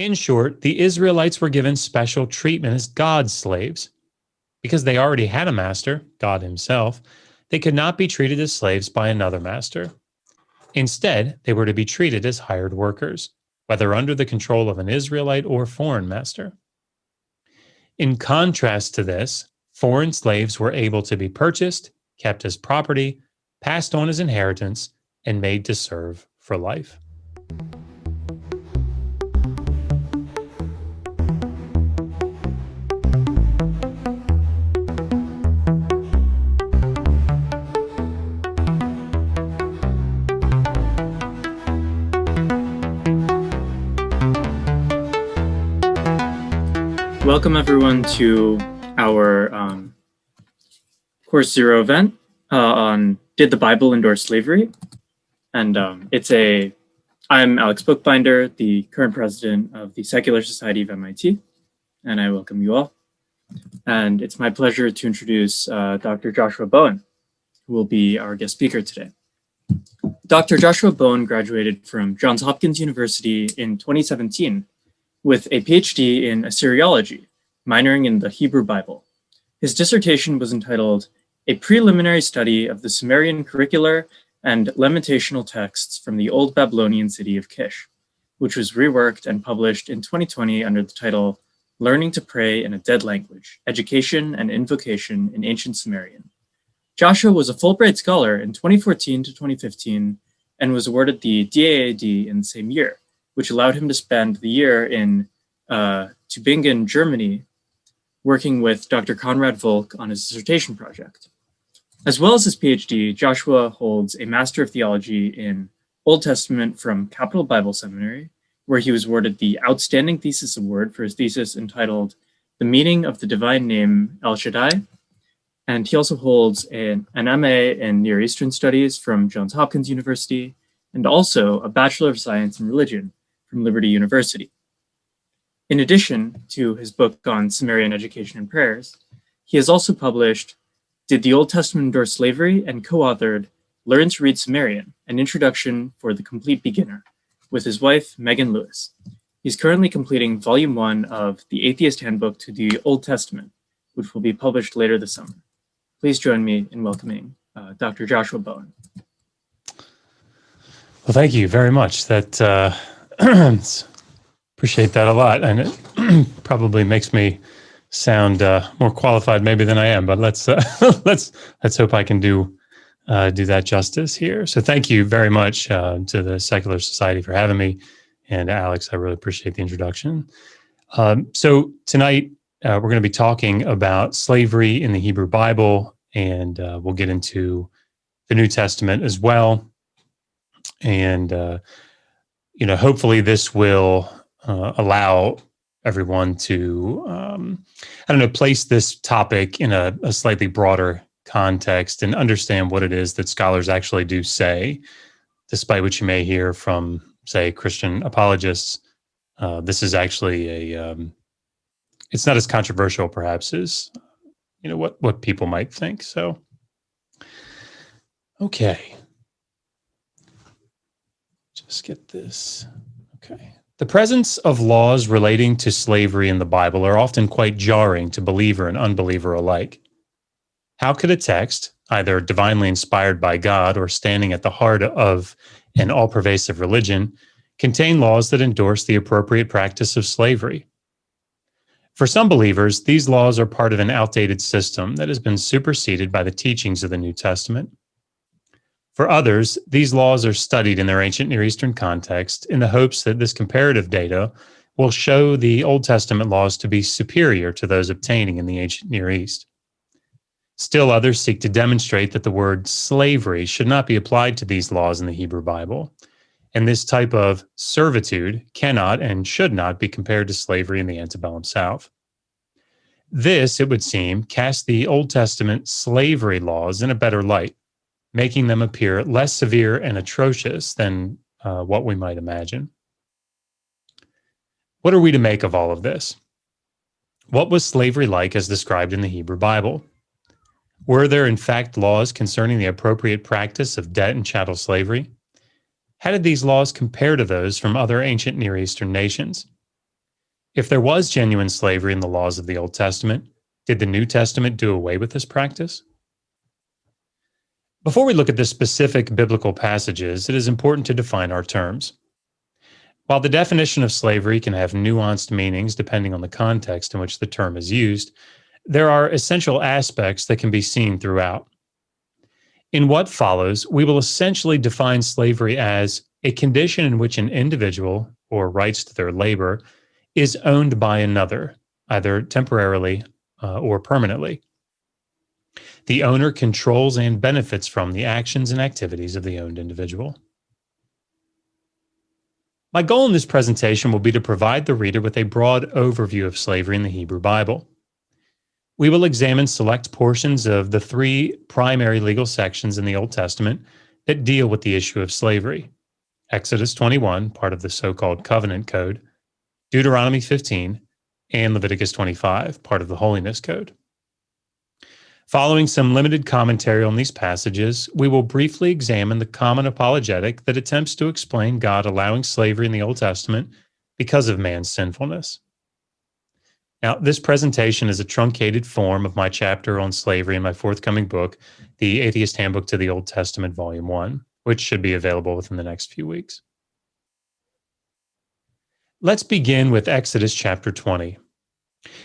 In short, the Israelites were given special treatment as God's slaves. Because they already had a master, God himself, they could not be treated as slaves by another master. Instead, they were to be treated as hired workers, whether under the control of an Israelite or foreign master. In contrast to this, foreign slaves were able to be purchased, kept as property, passed on as inheritance, and made to serve for life. Welcome everyone to our Course Zero event on Did the Bible Endorse Slavery? And I'm Alex Bookbinder, the current president of the Secular Society of MIT, and I welcome you all. And it's my pleasure to introduce Dr. Joshua Bowen, who will be our guest speaker today. Dr. Joshua Bowen graduated from Johns Hopkins University in 2017 with a Ph.D. in Assyriology, minoring in the Hebrew Bible. His dissertation was entitled A Preliminary Study of the Sumerian Curricular and Lamentational Texts from the Old Babylonian City of Kish, which was reworked and published in 2020 under the title Learning to Pray in a Dead Language, Education and Invocation in Ancient Sumerian. Joshua was a Fulbright Scholar in 2014 to 2015 and was awarded the D.A.A.D in the same year, which allowed him to spend the year in Tubingen, Germany, working with Dr. Konrad Volk on his dissertation project. As well as his PhD, Joshua holds a Master of Theology in Old Testament from Capital Bible Seminary, where he was awarded the Outstanding Thesis Award for his thesis entitled The Meaning of the Divine Name El Shaddai. And he also holds an MA in Near Eastern Studies from Johns Hopkins University, and also a Bachelor of Science in Religion from Liberty University. In addition to his book on Sumerian education and prayers, he has also published Did the Old Testament Endorse Slavery? And co-authored Learn to Read Sumerian, an introduction for the complete beginner, with his wife, Megan Lewis. He's currently completing Volume 1 of the Atheist Handbook to the Old Testament, which will be published later this summer. Please join me in welcoming Dr. Joshua Bowen. Well, thank you very much. That appreciate that a lot, and it probably makes me sound more qualified maybe than I am. But let's hope I can do that justice here. So thank you very much to the Secular Society for having me, and Alex, I really appreciate the introduction. So tonight we're going to be talking about slavery in the Hebrew Bible, and we'll get into the New Testament as well. And hopefully this will allow everyone to, place this topic in a slightly broader context and understand what it is that scholars actually do say, despite what you may hear from, say, Christian apologists. This is actually it's not as controversial, perhaps, as what people might think. So, okay. Just get this. Okay. The presence of laws relating to slavery in the Bible are often quite jarring to believer and unbeliever alike. How could a text, either divinely inspired by God or standing at the heart of an all-pervasive religion, contain laws that endorse the appropriate practice of slavery? For some believers, these laws are part of an outdated system that has been superseded by the teachings of the New Testament. For others, these laws are studied in their ancient Near Eastern context in the hopes that this comparative data will show the Old Testament laws to be superior to those obtaining in the ancient Near East. Still others seek to demonstrate that the word slavery should not be applied to these laws in the Hebrew Bible, and this type of servitude cannot and should not be compared to slavery in the antebellum South. This, it would seem, casts the Old Testament slavery laws in a better light, making them appear less severe and atrocious than what we might imagine. What are we to make of all of this? What was slavery like as described in the Hebrew Bible? Were there, in fact, laws concerning the appropriate practice of debt and chattel slavery? How did these laws compare to those from other ancient Near Eastern nations? If there was genuine slavery in the laws of the Old Testament, did the New Testament do away with this practice? Before we look at the specific biblical passages, it is important to define our terms. While the definition of slavery can have nuanced meanings depending on the context in which the term is used, there are essential aspects that can be seen throughout. In what follows, we will essentially define slavery as a condition in which an individual, or rights to their labor, is owned by another, either temporarily or permanently. The owner controls and benefits from the actions and activities of the owned individual. My goal in this presentation will be to provide the reader with a broad overview of slavery in the Hebrew Bible. We will examine select portions of the three primary legal sections in the Old Testament that deal with the issue of slavery: Exodus 21, part of the so-called Covenant Code, Deuteronomy 15, and Leviticus 25, part of the Holiness Code. Following some limited commentary on these passages, we will briefly examine the common apologetic that attempts to explain God allowing slavery in the Old Testament because of man's sinfulness. Now, this presentation is a truncated form of my chapter on slavery in my forthcoming book, The Atheist Handbook to the Old Testament, Volume 1, which should be available within the next few weeks. Let's begin with Exodus chapter 20.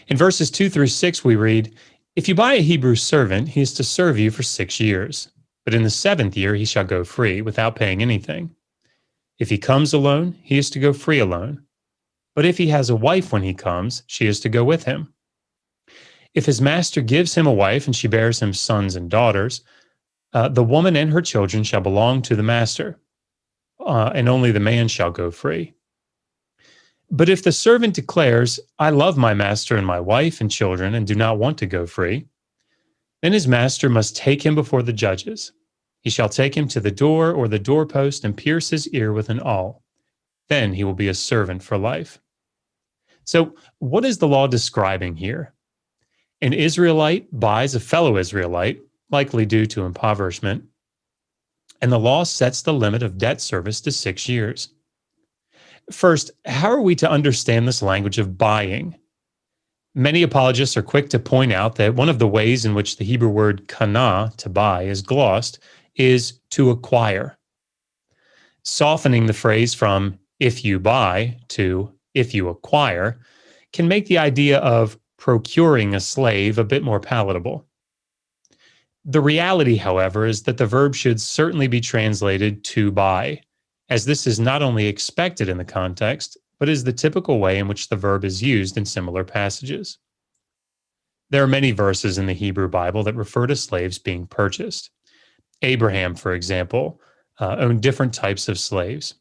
In verses 2 through 6, we read, "If you buy a Hebrew servant, he is to serve you for 6 years. But in the 7th year he shall go free, without paying anything. If he comes alone, he is to go free alone. But if he has a wife when he comes, she is to go with him. If his master gives him a wife and she bears him sons and daughters, the woman and her children shall belong to the master, and only the man shall go free. But if the servant declares, 'I love my master and my wife and children and do not want to go free,' then his master must take him before the judges. He shall take him to the door or the doorpost and pierce his ear with an awl. Then he will be a servant for life." So, what is the law describing here? An Israelite buys a fellow Israelite, likely due to impoverishment, and the law sets the limit of debt service to 6 years. First, how are we to understand this language of buying? Many apologists are quick to point out that one of the ways in which the Hebrew word kana, to buy, is glossed is to acquire. Softening the phrase from "if you buy" to "if you acquire" can make the idea of procuring a slave a bit more palatable. The reality, however, is that the verb should certainly be translated "to buy," as this is not only expected in the context, but is the typical way in which the verb is used in similar passages. There are many verses in the Hebrew Bible that refer to slaves being purchased. Abraham, for example, owned different types of slaves.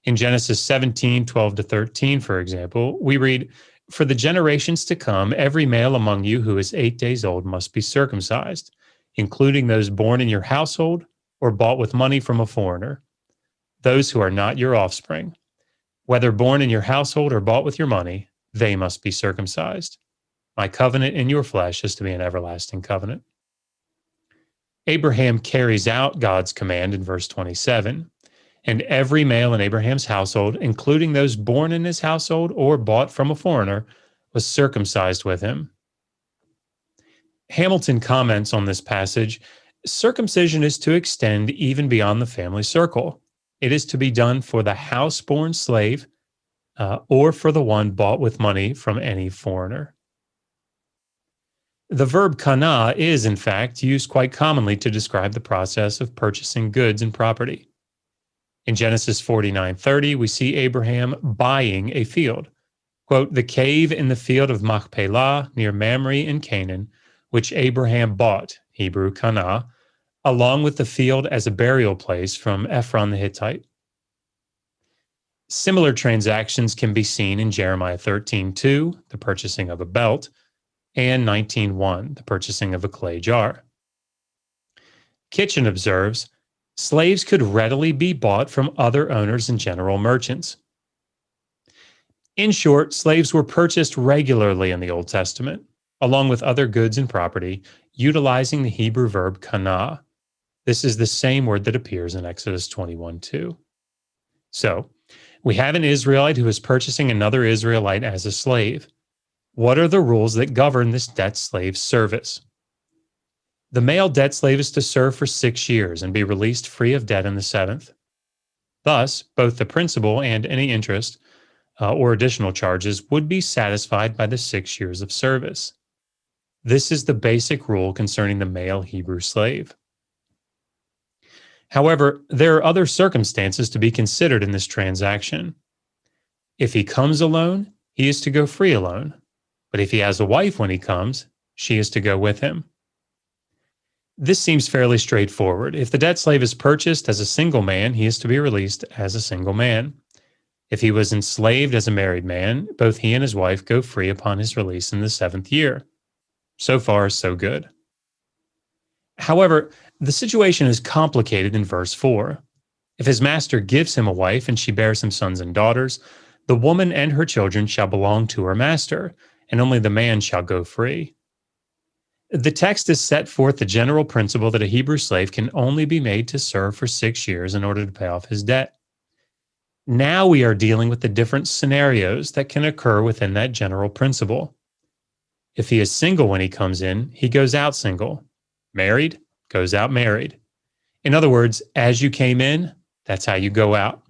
In Genesis 17, 12 to 13, for example, we read, "For the generations to come, every male among you who is 8 days old must be circumcised, including those born in your household or bought with money from a foreigner, those who are not your offspring. Whether born in your household or bought with your money, they must be circumcised. My covenant in your flesh is to be an everlasting covenant." Abraham carries out God's command in verse 27, "And every male in Abraham's household, including those born in his household or bought from a foreigner, was circumcised with him." Hamilton comments on this passage, "Circumcision is to extend even beyond the family circle. It is to be done for the house-born slave or for the one bought with money from any foreigner." The verb kana is, in fact, used quite commonly to describe the process of purchasing goods and property. In Genesis 49:30, we see Abraham buying a field. Quote, "The cave in the field of Machpelah near Mamre in Canaan, which Abraham bought," Hebrew kana, "along with the field as a burial place from Ephron the Hittite." Similar transactions can be seen in Jeremiah 13:2, the purchasing of a belt, and 19:1, the purchasing of a clay jar. Kitchen observes, "Slaves could readily be bought from other owners and general merchants." In short, slaves were purchased regularly in the Old Testament, along with other goods and property, utilizing the Hebrew verb kana. This is the same word that appears in Exodus 21:2. So, We have an Israelite who is purchasing another Israelite as a slave. What are the rules that govern this debt slave service? The male debt slave is to serve for 6 years and be released free of debt in the 7th. Thus, both the principal and any interest or additional charges would be satisfied by the 6 years of service. This is the basic rule concerning the male Hebrew slave. However, there are other circumstances to be considered in this transaction. If he comes alone, he is to go free alone. But if he has a wife when he comes, she is to go with him. This seems fairly straightforward. If the debt slave is purchased as a single man, he is to be released as a single man. If he was enslaved as a married man, both he and his wife go free upon his release in the 7th year. So far, so good. However, the situation is complicated in verse 4. If his master gives him a wife and she bears him sons and daughters, the woman and her children shall belong to her master, and only the man shall go free. The text has set forth the general principle that a Hebrew slave can only be made to serve for 6 years in order to pay off his debt. Now we are dealing with the different scenarios that can occur within that general principle. If he is single when he comes in, he goes out single. Married, goes out married. In other words, as you came in, that's how you go out.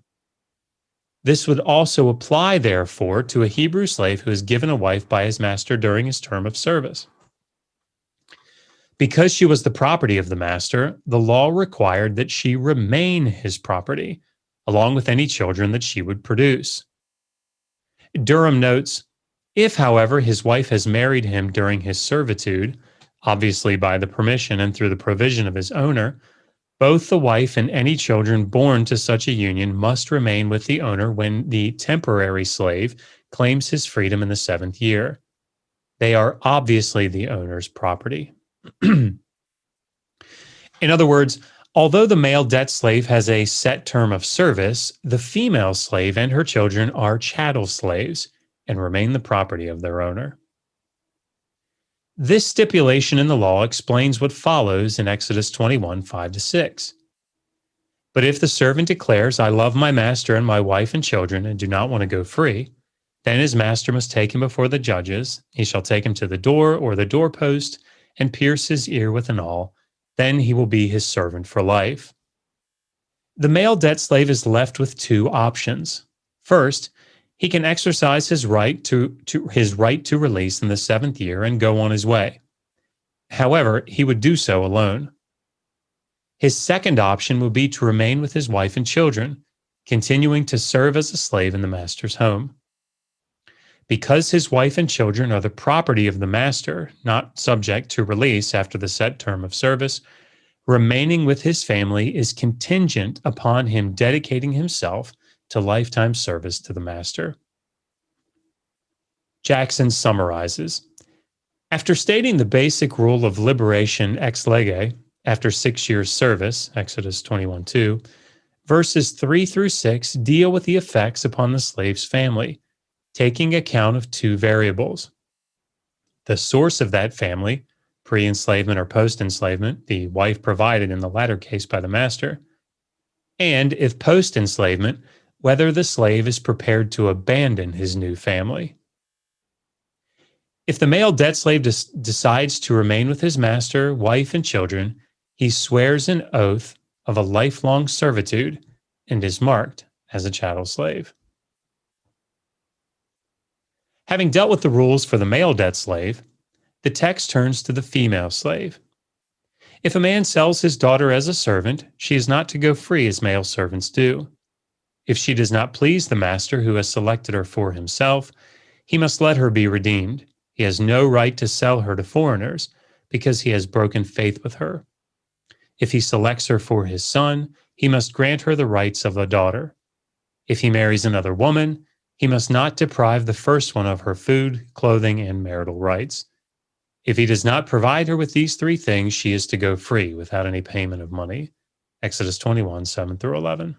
This would also apply, therefore, to a Hebrew slave who is given a wife by his master during his term of service. Because she was the property of the master, the law required that she remain his property, along with any children that she would produce. Durham notes, if, however, his wife has married him during his servitude, obviously by the permission and through the provision of his owner, both the wife and any children born to such a union must remain with the owner when the temporary slave claims his freedom in the 7th year. They are obviously the owner's property. In other words, although the male debt slave has a set term of service, the female slave and her children are chattel slaves and remain the property of their owner. This stipulation in the law explains what follows in Exodus 21, 5-6. But if the servant declares, I love my master and my wife and children and do not want to go free, then his master must take him before the judges. He shall take him to the door or the doorpost and pierce his ear with an awl. Then he will be his servant for life. The male debt slave is left with 2 options. First, he can exercise his right to release in the 7th year and go on his way. However, he would do so alone. His second option would be to remain with his wife and children, continuing to serve as a slave in the master's home. Because his wife and children are the property of the master, not subject to release after the set term of service, remaining with his family is contingent upon him dedicating himself to lifetime service to the master. Jackson summarizes, after stating the basic rule of liberation ex lege after 6 years service, Exodus 21:2, verses 3-6 deal with the effects upon the slave's family, taking account of 2 variables. The source of that family, pre-enslavement or post-enslavement, the wife provided in the latter case by the master, and if post-enslavement, whether the slave is prepared to abandon his new family. If the male debt slave decides to remain with his master, wife, and children, he swears an oath of a lifelong servitude and is marked as a chattel slave. Having dealt with the rules for the male debt slave, the text turns to the female slave. If a man sells his daughter as a servant, she is not to go free as male servants do. If she does not please the master who has selected her for himself, he must let her be redeemed. He has no right to sell her to foreigners because he has broken faith with her. If he selects her for his son, he must grant her the rights of a daughter. If he marries another woman, he must not deprive the first one of her food, clothing, and marital rights. If he does not provide her with these 3 things, she is to go free without any payment of money. Exodus 21, 7-11.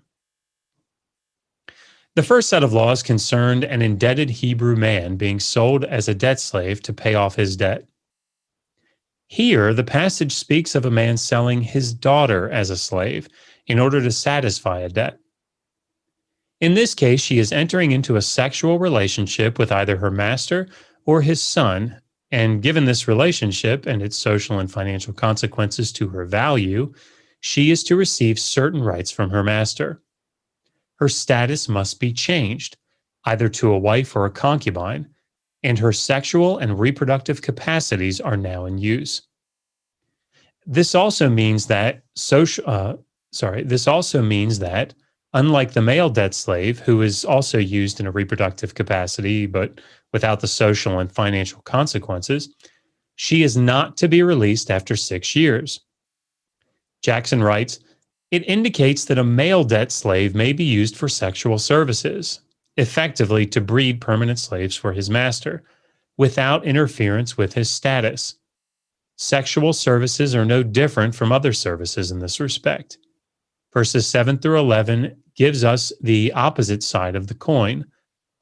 The first set of laws concerned an indebted Hebrew man being sold as a debt slave to pay off his debt. Here, the passage speaks of a man selling his daughter as a slave in order to satisfy a debt. In this case, she is entering into a sexual relationship with either her master or his son, and given this relationship and its social and financial consequences to her value, she is to receive certain rights from her master. Her status must be changed, either to a wife or a concubine, and her sexual and reproductive capacities are now in use. This also means that unlike the male debt slave, who is also used in a reproductive capacity but without the social and financial consequences, she is not to be released after 6 years. Jackson writes, "It indicates that a male debt slave may be used for sexual services, effectively to breed permanent slaves for his master, without interference with his status. Sexual services are no different from other services in this respect." Verses 7 through 11 gives us the opposite side of the coin.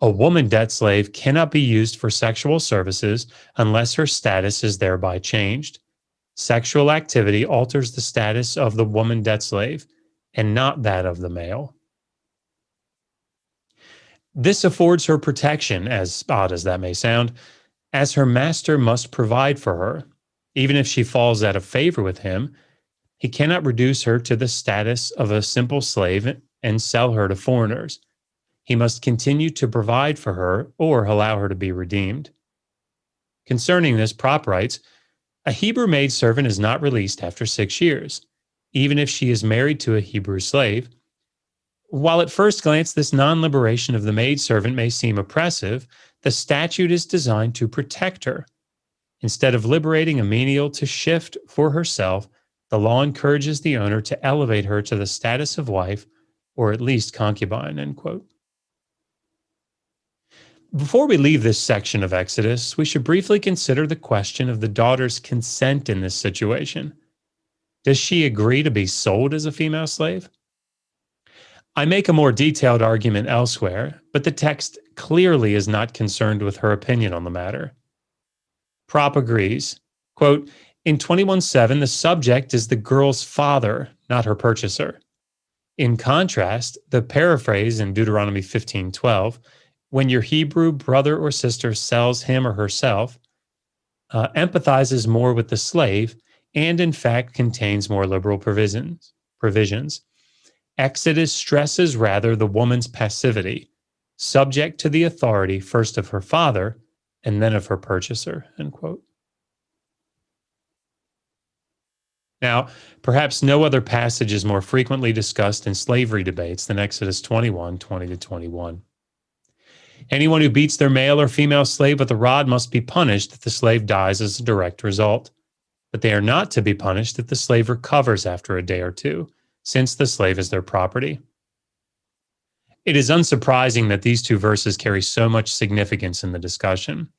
A woman debt slave cannot be used for sexual services unless her status is thereby changed. Sexual activity alters the status of the woman debt slave and not that of the male. This affords her protection, as odd as that may sound, as her master must provide for her. Even if she falls out of favor with him, he cannot reduce her to the status of a simple slave and sell her to foreigners. He must continue to provide for her or allow her to be redeemed. Concerning this, Prop writes, "A Hebrew maidservant is not released after 6 years, even if she is married to a Hebrew slave. While at first glance this non-liberation of the maidservant may seem oppressive, the statute is designed to protect her. Instead of liberating a menial to shift for herself, the law encourages the owner to elevate her to the status of wife or at least concubine." End quote. Before we leave this section of Exodus, we should briefly consider the question of the daughter's consent in this situation. Does she agree to be sold as a female slave? I make a more detailed argument elsewhere, but the text clearly is not concerned with her opinion on the matter. Prop agrees. Quote, "In 21:7, the subject is the girl's father, not her purchaser. In contrast, the paraphrase in Deuteronomy 15:12, when your Hebrew brother or sister sells him or herself, empathizes more with the slave and in fact contains more liberal provisions. Exodus stresses rather the woman's passivity, subject to the authority first of her father and then of her purchaser." End quote. Now, perhaps no other passage is more frequently discussed in slavery debates than Exodus 21, 20-21. "Anyone who beats their male or female slave with a rod must be punished if the slave dies as a direct result. But they are not to be punished if the slave recovers after a day or two, since the slave is their property." It is unsurprising that these two verses carry so much significance in the discussion.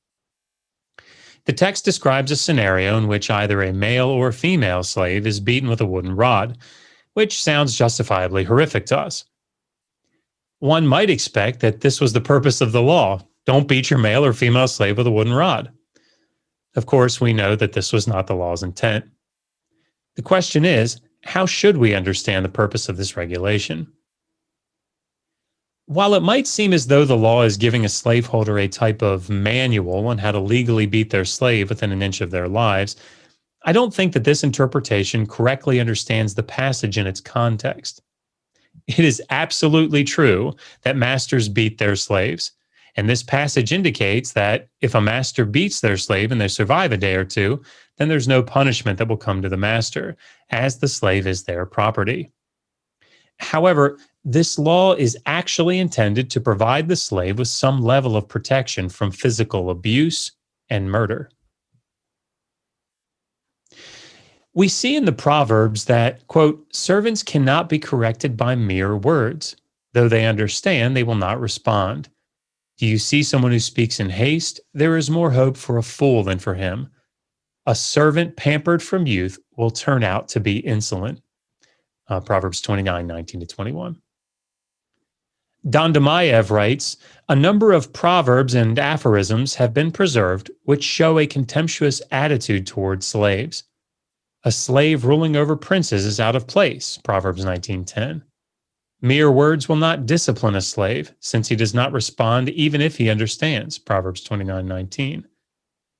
The text describes a scenario in which either a male or female slave is beaten with a wooden rod, which sounds justifiably horrific to us. One might expect that this was the purpose of the law. Don't beat your male or female slave with a wooden rod. Of course, we know that this was not the law's intent. The question is, how should we understand the purpose of this regulation? While it might seem as though the law is giving a slaveholder a type of manual on how to legally beat their slave within an inch of their lives, I don't think that this interpretation correctly understands the passage in its context. It is absolutely true that masters beat their slaves, and this passage indicates that if a master beats their slave and they survive a day or two, then there's no punishment that will come to the master, as the slave is their property. However, this law is actually intended to provide the slave with some level of protection from physical abuse and murder. We see in the Proverbs that, quote, "servants cannot be corrected by mere words. Though they understand, they will not respond. Do you see someone who speaks in haste? There is more hope for a fool than for him. A servant pampered from youth will turn out to be insolent." Proverbs 29, 19-21. Don Demayev writes, "A number of proverbs and aphorisms have been preserved which show a contemptuous attitude toward slaves. A slave ruling over princes is out of place," Proverbs 19:10. Mere words will not discipline a slave, since he does not respond even if he understands. Proverbs 29:19.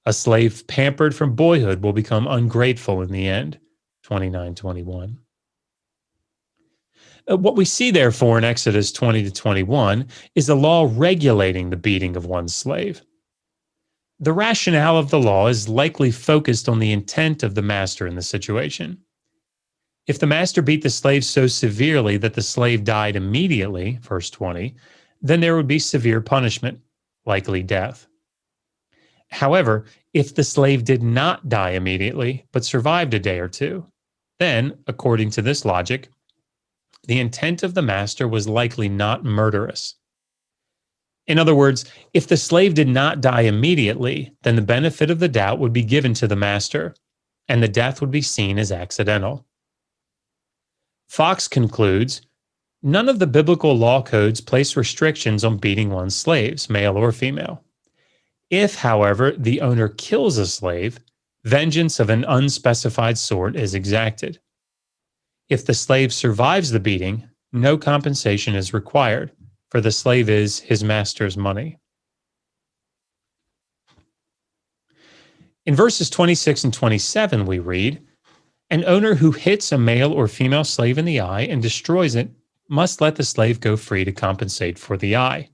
A slave pampered from boyhood will become ungrateful in the end. 29:21. What we see, therefore, in Exodus 20 to 21 is a law regulating the beating of one slave. The rationale of the law is likely focused on the intent of the master in the situation. If the master beat the slave so severely that the slave died immediately, verse 20, then there would be severe punishment, likely death. However, if the slave did not die immediately, but survived a day or two, then, according to this logic, the intent of the master was likely not murderous. In other words, if the slave did not die immediately, then the benefit of the doubt would be given to the master, and the death would be seen as accidental. Fox concludes, none of the biblical law codes place restrictions on beating one's slaves, male or female. If, however, the owner kills a slave, vengeance of an unspecified sort is exacted. If the slave survives the beating, no compensation is required, for the slave is his master's money. In verses 26 and 27, we read, an owner who hits a male or female slave in the eye and destroys it must let the slave go free to compensate for the eye.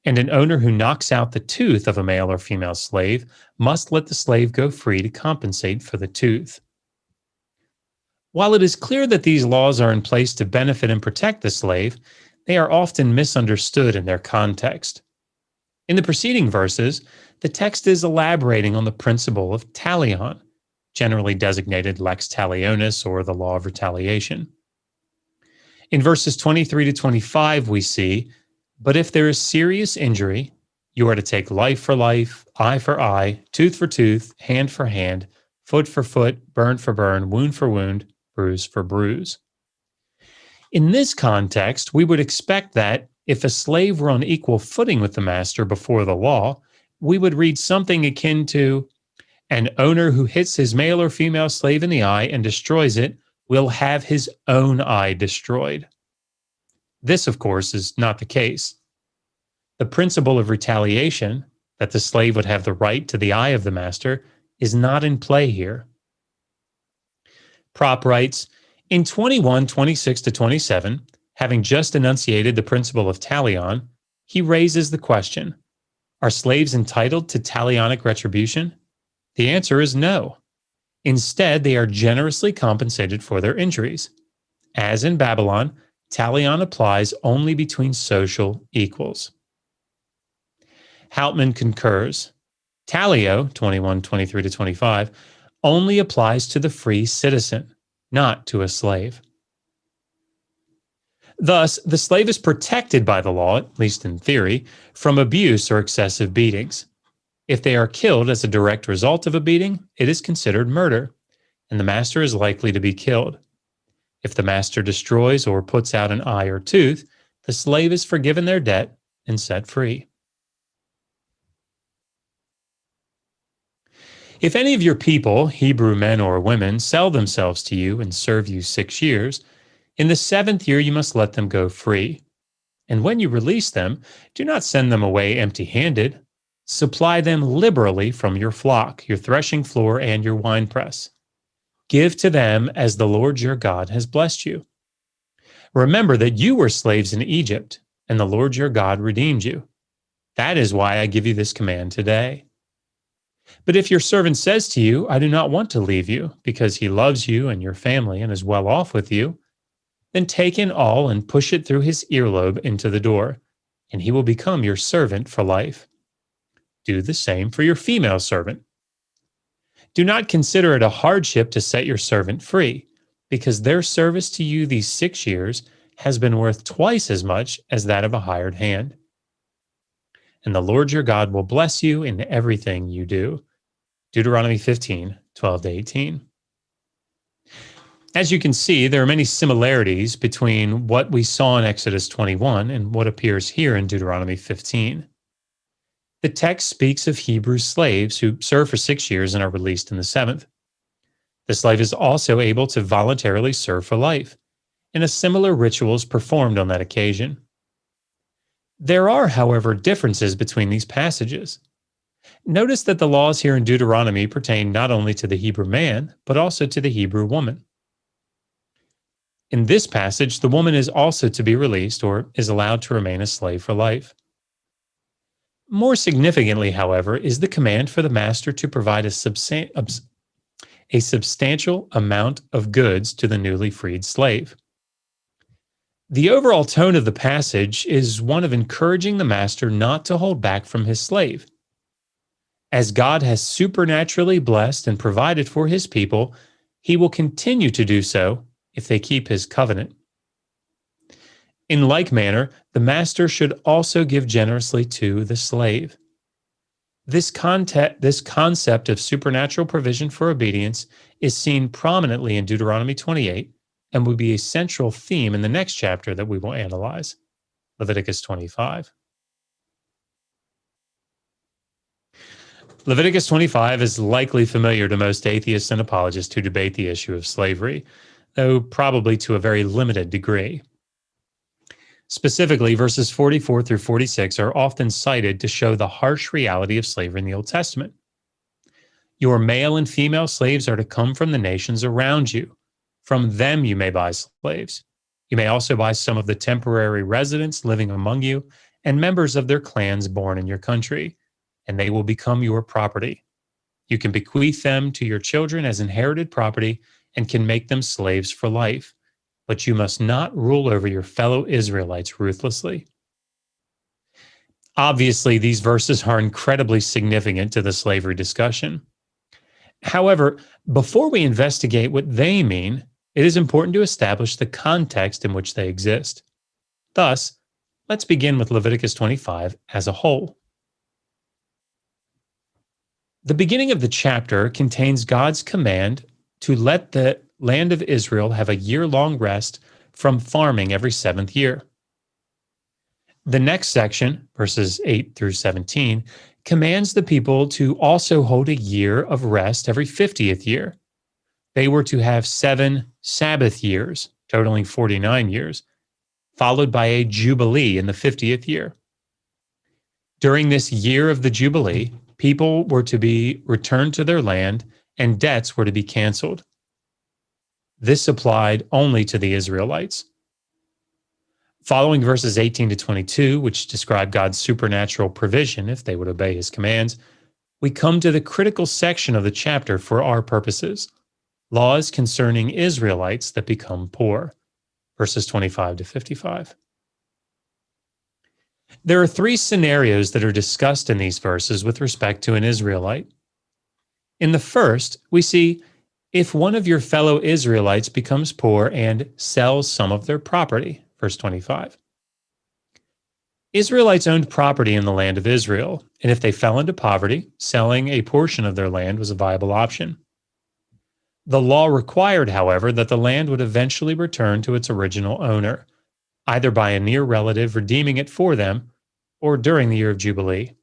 And an owner who knocks out the tooth of a male or female slave must let the slave go free to compensate for the tooth. While it is clear that these laws are in place to benefit and protect the slave, they are often misunderstood in their context. In the preceding verses, the text is elaborating on the principle of talion, generally designated lex talionis or the law of retaliation. In verses 23 to 25, we see, but if there is serious injury, you are to take life for life, eye for eye, tooth for tooth, hand for hand, foot for foot, burn for burn, wound for wound, bruise for bruise. In this context, we would expect that if a slave were on equal footing with the master before the law, we would read something akin to, an owner who hits his male or female slave in the eye and destroys it will have his own eye destroyed. This, of course, is not the case. The principle of retaliation, that the slave would have the right to the eye of the master, is not in play here. Prop writes, in 21:26 to 27, having just enunciated the principle of talion, he raises the question, are slaves entitled to talionic retribution? The answer is no. Instead, they are generously compensated for their injuries. As in Babylon, talion applies only between social equals. Houtman concurs. Talio, 21:23 to 25, only applies to the free citizen, not to a slave. Thus, the slave is protected by the law, at least in theory, from abuse or excessive beatings. If they are killed as a direct result of a beating, it is considered murder, and the master is likely to be killed. If the master destroys or puts out an eye or tooth, the slave is forgiven their debt and set free. If any of your people, Hebrew men or women, sell themselves to you and serve you 6 years, in the 7th year you must let them go free. And when you release them, do not send them away empty-handed. Supply them liberally from your flock, your threshing floor, and your winepress. Give to them as the Lord your God has blessed you. Remember that you were slaves in Egypt, and the Lord your God redeemed you. That is why I give you this command today. But if your servant says to you, I do not want to leave you, because he loves you and your family and is well off with you, then take in all and push it through his earlobe into the door, and he will become your servant for life. Do the same for your female servant. Do not consider it a hardship to set your servant free, because their service to you these 6 years has been worth twice as much as that of a hired hand. And the Lord your God will bless you in everything you do. Deuteronomy 15:12 to 18. As you can see, there are many similarities between what we saw in Exodus 21 and what appears here in Deuteronomy 15. The text speaks of Hebrew slaves who serve for 6 years and are released in the 7th. The slave is also able to voluntarily serve for life, and a similar ritual is performed on that occasion. There are, however, differences between these passages. Notice that the laws here in Deuteronomy pertain not only to the Hebrew man, but also to the Hebrew woman. In this passage, the woman is also to be released or is allowed to remain a slave for life. More significantly, however, is the command for the master to provide a substantial amount of goods to the newly freed slave. The overall tone of the passage is one of encouraging the master not to hold back from his slave. As God has supernaturally blessed and provided for his people, he will continue to do so if they keep his covenant. In like manner, the master should also give generously to the slave. This concept of supernatural provision for obedience is seen prominently in Deuteronomy 28 and will be a central theme in the next chapter that we will analyze, Leviticus 25. Leviticus 25 is likely familiar to most atheists and apologists who debate the issue of slavery, though probably to a very limited degree. Specifically, verses 44 through 46 are often cited to show the harsh reality of slavery in the Old Testament. Your male and female slaves are to come from the nations around you. From them you may buy slaves. You may also buy some of the temporary residents living among you and members of their clans born in your country, and they will become your property. You can bequeath them to your children as inherited property and can make them slaves for life, but you must not rule over your fellow Israelites ruthlessly. Obviously, these verses are incredibly significant to the slavery discussion. However, before we investigate what they mean, it is important to establish the context in which they exist. Thus, let's begin with Leviticus 25 as a whole. The beginning of the chapter contains God's command to let the land of Israel have a year-long rest from farming every 7th year. The next section, verses 8 through 17, commands the people to also hold a year of rest every 50th year. They were to have 7 Sabbath years, totaling 49 years, followed by a Jubilee in the 50th year. During this year of the Jubilee, people were to be returned to their land and debts were to be canceled. This applied only to the Israelites. Following verses 18 to 22, which describe God's supernatural provision if they would obey his commands, we come to the critical section of the chapter for our purposes, laws concerning Israelites that become poor, verses 25 to 55. There are 3 scenarios that are discussed in these verses with respect to an Israelite. In the first, we see if one of your fellow Israelites becomes poor and sells some of their property, verse 25. Israelites owned property in the land of Israel, and if they fell into poverty, selling a portion of their land was a viable option. The law required, however, that the land would eventually return to its original owner, either by a near relative redeeming it for them or during the year of Jubilee.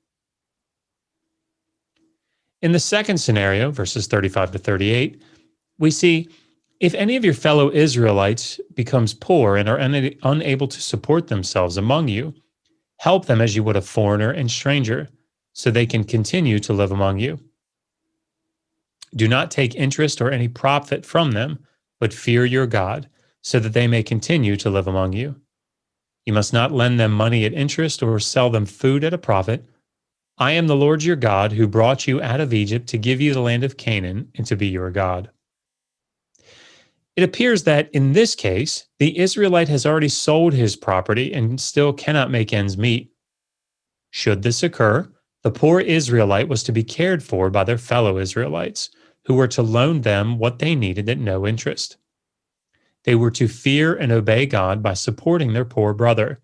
In the second scenario, verses 35 to 38, we see if any of your fellow Israelites becomes poor and are unable to support themselves among you, help them as you would a foreigner and stranger, so they can continue to live among you. Do not take interest or any profit from them, but fear your God, so that they may continue to live among you. You must not lend them money at interest or sell them food at a profit. I am the Lord your God who brought you out of Egypt to give you the land of Canaan and to be your God. It appears that in this case, the Israelite has already sold his property and still cannot make ends meet. Should this occur, the poor Israelite was to be cared for by their fellow Israelites, who were to loan them what they needed at no interest. They were to fear and obey God by supporting their poor brother,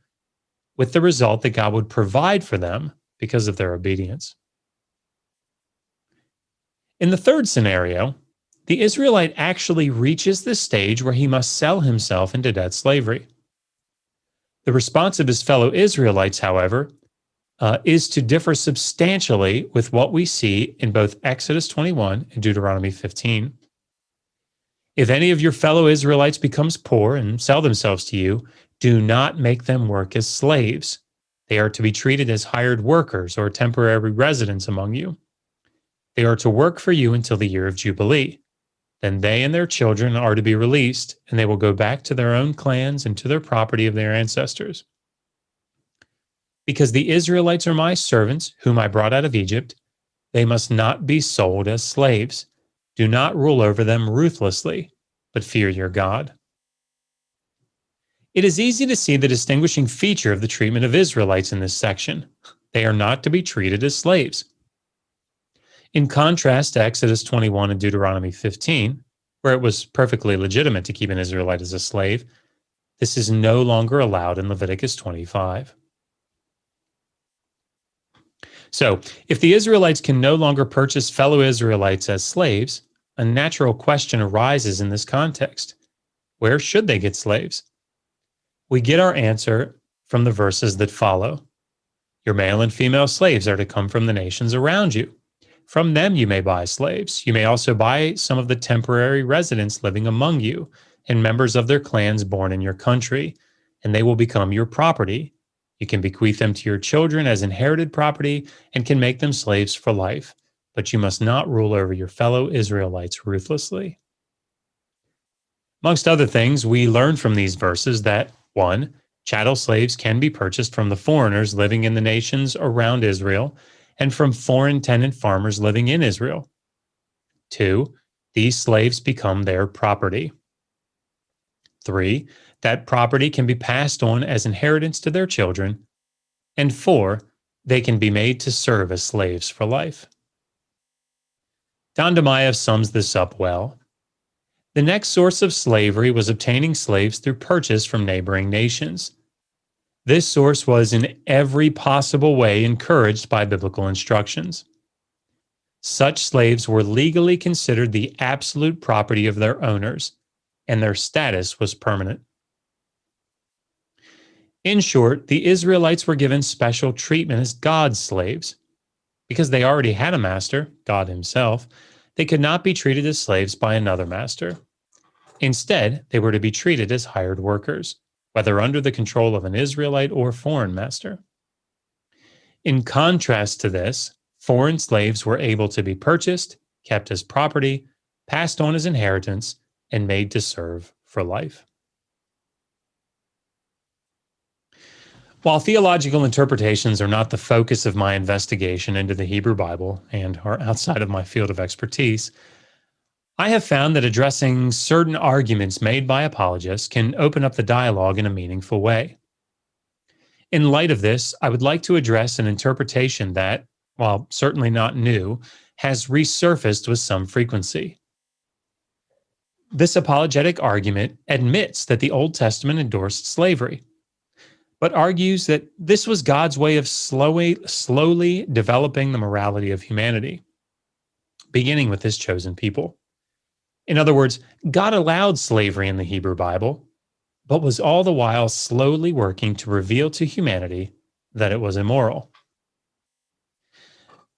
with the result that God would provide for them because of their obedience. In the third scenario, the Israelite actually reaches the stage where he must sell himself into debt slavery. The response of his fellow Israelites, however, is to differ substantially with what we see in both Exodus 21 and Deuteronomy 15. If any of your fellow Israelites becomes poor and sell themselves to you, do not make them work as slaves. They are to be treated as hired workers or temporary residents among you. They are to work for you until the year of Jubilee. Then they and their children are to be released, and they will go back to their own clans and to their property of their ancestors. Because the Israelites are my servants, whom I brought out of Egypt, they must not be sold as slaves. Do not rule over them ruthlessly, but fear your God. It is easy to see the distinguishing feature of the treatment of Israelites in this section. They are not to be treated as slaves. In contrast to Exodus 21 and Deuteronomy 15, where it was perfectly legitimate to keep an Israelite as a slave, this is no longer allowed in Leviticus 25. So, if the Israelites can no longer purchase fellow Israelites as slaves, a natural question arises in this context. Where should they get slaves? We get our answer from the verses that follow. Your male and female slaves are to come from the nations around you. From them you may buy slaves. You may also buy some of the temporary residents living among you and members of their clans born in your country, and they will become your property. You can bequeath them to your children as inherited property and can make them slaves for life, but you must not rule over your fellow Israelites ruthlessly. Amongst other things, we learn from these verses that 1. Chattel slaves can be purchased from the foreigners living in the nations around Israel and from foreign tenant farmers living in Israel. 2. These slaves become their property. 3. That property can be passed on as inheritance to their children. And 4. They can be made to serve as slaves for life. Don DeMaia sums this up well. The next source of slavery was obtaining slaves through purchase from neighboring nations. This source was in every possible way encouraged by biblical instructions. Such slaves were legally considered the absolute property of their owners, and their status was permanent. In short, the Israelites were given special treatment as God's slaves. Because they already had a master, God himself, they could not be treated as slaves by another master. Instead, they were to be treated as hired workers, whether under the control of an Israelite or foreign master. In contrast to this, foreign slaves were able to be purchased, kept as property, passed on as inheritance, and made to serve for life. While theological interpretations are not the focus of my investigation into the Hebrew Bible and are outside of my field of expertise, I have found that addressing certain arguments made by apologists can open up the dialogue in a meaningful way. In light of this, I would like to address an interpretation that, while certainly not new, has resurfaced with some frequency. This apologetic argument admits that the Old Testament endorsed slavery, but argues that this was God's way of slowly developing the morality of humanity, beginning with his chosen people. In other words, God allowed slavery in the Hebrew Bible, but was all the while slowly working to reveal to humanity that it was immoral.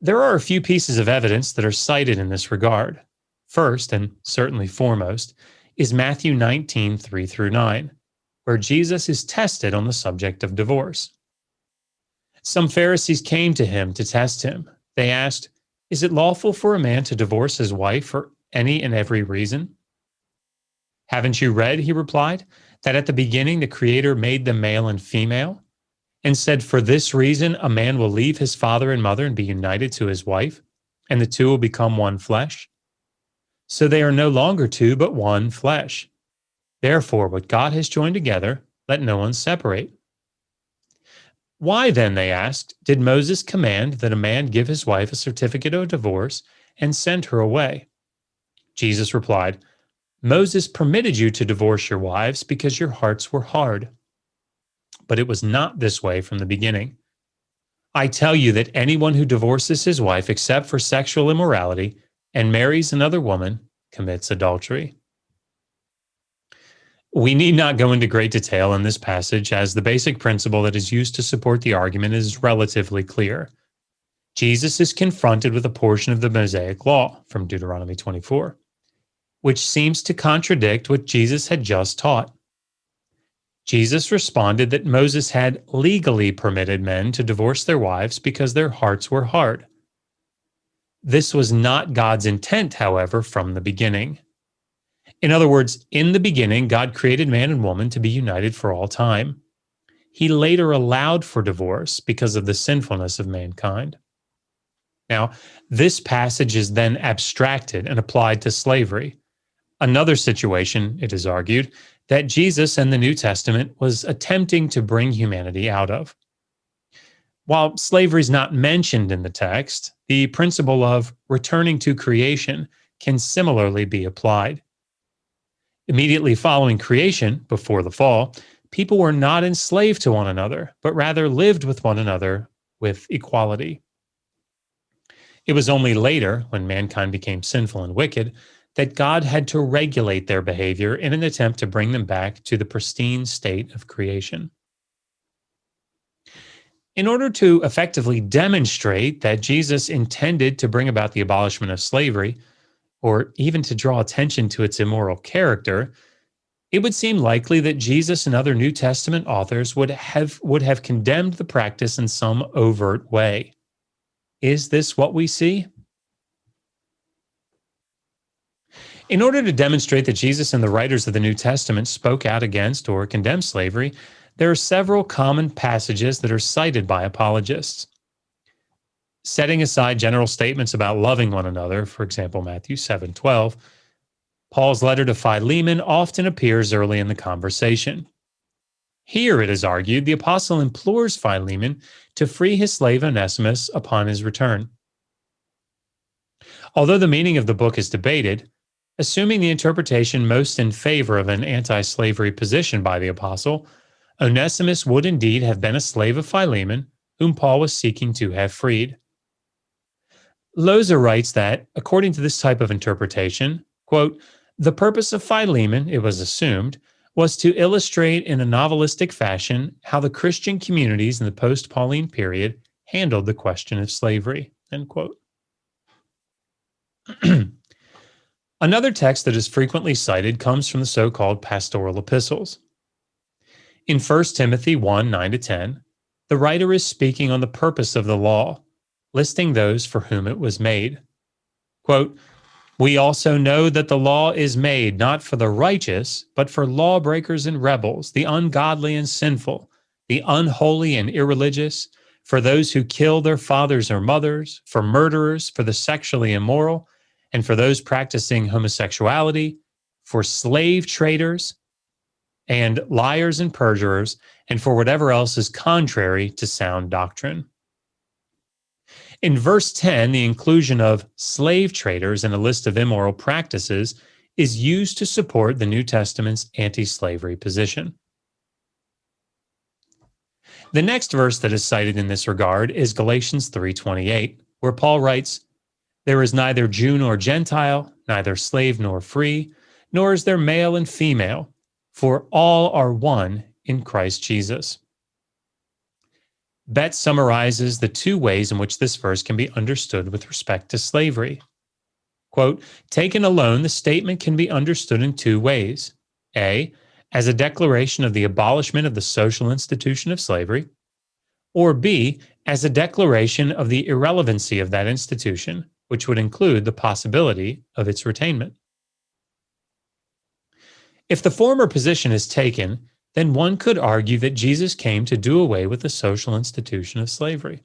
There are a few pieces of evidence that are cited in this regard. First, and certainly foremost, is Matthew 19, 3-9, where Jesus is tested on the subject of divorce. Some Pharisees came to him to test him. They asked, "Is it lawful for a man to divorce his wife for any and every reason?" "Haven't you read," he replied, "that at the beginning the Creator made them male and female, and said, 'For this reason a man will leave his father and mother and be united to his wife, and the two will become one flesh'? So they are no longer two, but one flesh. Therefore, what God has joined together, let no one separate." "Why then," they asked, "did Moses command that a man give his wife a certificate of divorce and send her away?" Jesus replied, "Moses permitted you to divorce your wives because your hearts were hard. But it was not this way from the beginning. I tell you that anyone who divorces his wife except for sexual immorality and marries another woman commits adultery." We need not go into great detail in this passage, as the basic principle that is used to support the argument is relatively clear. Jesus is confronted with a portion of the Mosaic law from Deuteronomy 24. which seems to contradict what Jesus had just taught. Jesus responded that Moses had legally permitted men to divorce their wives because their hearts were hard. This was not God's intent, however, from the beginning. In other words, in the beginning, God created man and woman to be united for all time. He later allowed for divorce because of the sinfulness of mankind. Now, this passage is then abstracted and applied to slavery, another situation, it is argued, that Jesus and the New Testament was attempting to bring humanity out of. While slavery is not mentioned in the text, the principle of returning to creation can similarly be applied. Immediately following creation, before the fall, people were not enslaved to one another, but rather lived with one another with equality. It was only later, when mankind became sinful and wicked, that God had to regulate their behavior in an attempt to bring them back to the pristine state of creation. In order to effectively demonstrate that Jesus intended to bring about the abolishment of slavery, or even to draw attention to its immoral character, it would seem likely that Jesus and other New Testament authors would have condemned the practice in some overt way. Is this what we see? In order to demonstrate that Jesus and the writers of the New Testament spoke out against or condemned slavery, there are several common passages that are cited by apologists. Setting aside general statements about loving one another, for example, Matthew 7:12, Paul's letter to Philemon often appears early in the conversation. Here, it is argued, the apostle implores Philemon to free his slave Onesimus upon his return. Although the meaning of the book is debated, assuming the interpretation most in favor of an anti-slavery position by the apostle, Onesimus would indeed have been a slave of Philemon, whom Paul was seeking to have freed. Loza writes that, according to this type of interpretation, quote, the purpose of Philemon, it was assumed, was to illustrate in a novelistic fashion how the Christian communities in the post-Pauline period handled the question of slavery, end quote. Another text that is frequently cited comes from the so-called pastoral epistles. In 1 Timothy 1:9-10, the writer is speaking on the purpose of the law, listing those for whom it was made. Quote, we also know that the law is made not for the righteous, but for lawbreakers and rebels, the ungodly and sinful, the unholy and irreligious, for those who kill their fathers or mothers, for murderers, for the sexually immoral, and for those practicing homosexuality, for slave traders, and liars and perjurers, and for whatever else is contrary to sound doctrine. In verse 10, the inclusion of slave traders in a list of immoral practices is used to support the New Testament's anti-slavery position. The next verse that is cited in this regard is Galatians 3:28, where Paul writes, there is neither Jew nor Gentile, neither slave nor free, nor is there male and female, for all are one in Christ Jesus. Betts summarizes the two ways in which this verse can be understood with respect to slavery. Quote, taken alone, the statement can be understood in two ways. A, as a declaration of the abolishment of the social institution of slavery, or B, as a declaration of the irrelevancy of that institution, which would include the possibility of its retainment. If the former position is taken, then one could argue that Jesus came to do away with the social institution of slavery.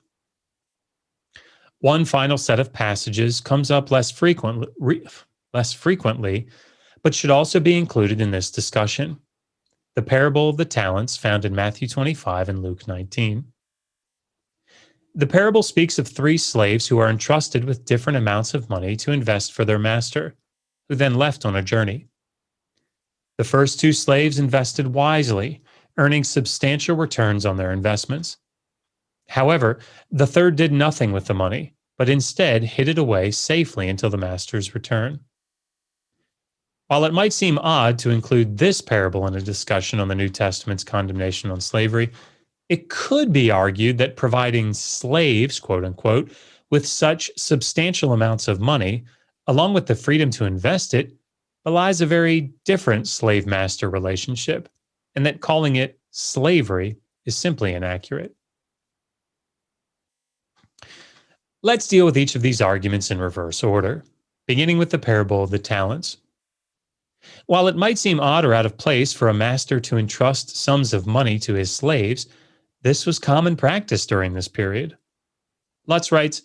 One final set of passages comes up less frequently, but should also be included in this discussion. The parable of the talents found in Matthew 25 and Luke 19. The parable speaks of three slaves who are entrusted with different amounts of money to invest for their master, who then left on a journey. The first two slaves invested wisely, earning substantial returns on their investments. However, the third did nothing with the money, but instead hid it away safely until the master's return. While it might seem odd to include this parable in a discussion on the New Testament's condemnation on slavery, it could be argued that providing slaves, quote unquote, with such substantial amounts of money, along with the freedom to invest it, belies a very different slave-master relationship, and that calling it slavery is simply inaccurate. Let's deal with each of these arguments in reverse order, beginning with the parable of the talents. While it might seem odd or out of place for a master to entrust sums of money to his slaves, this was common practice during this period. Lutz writes,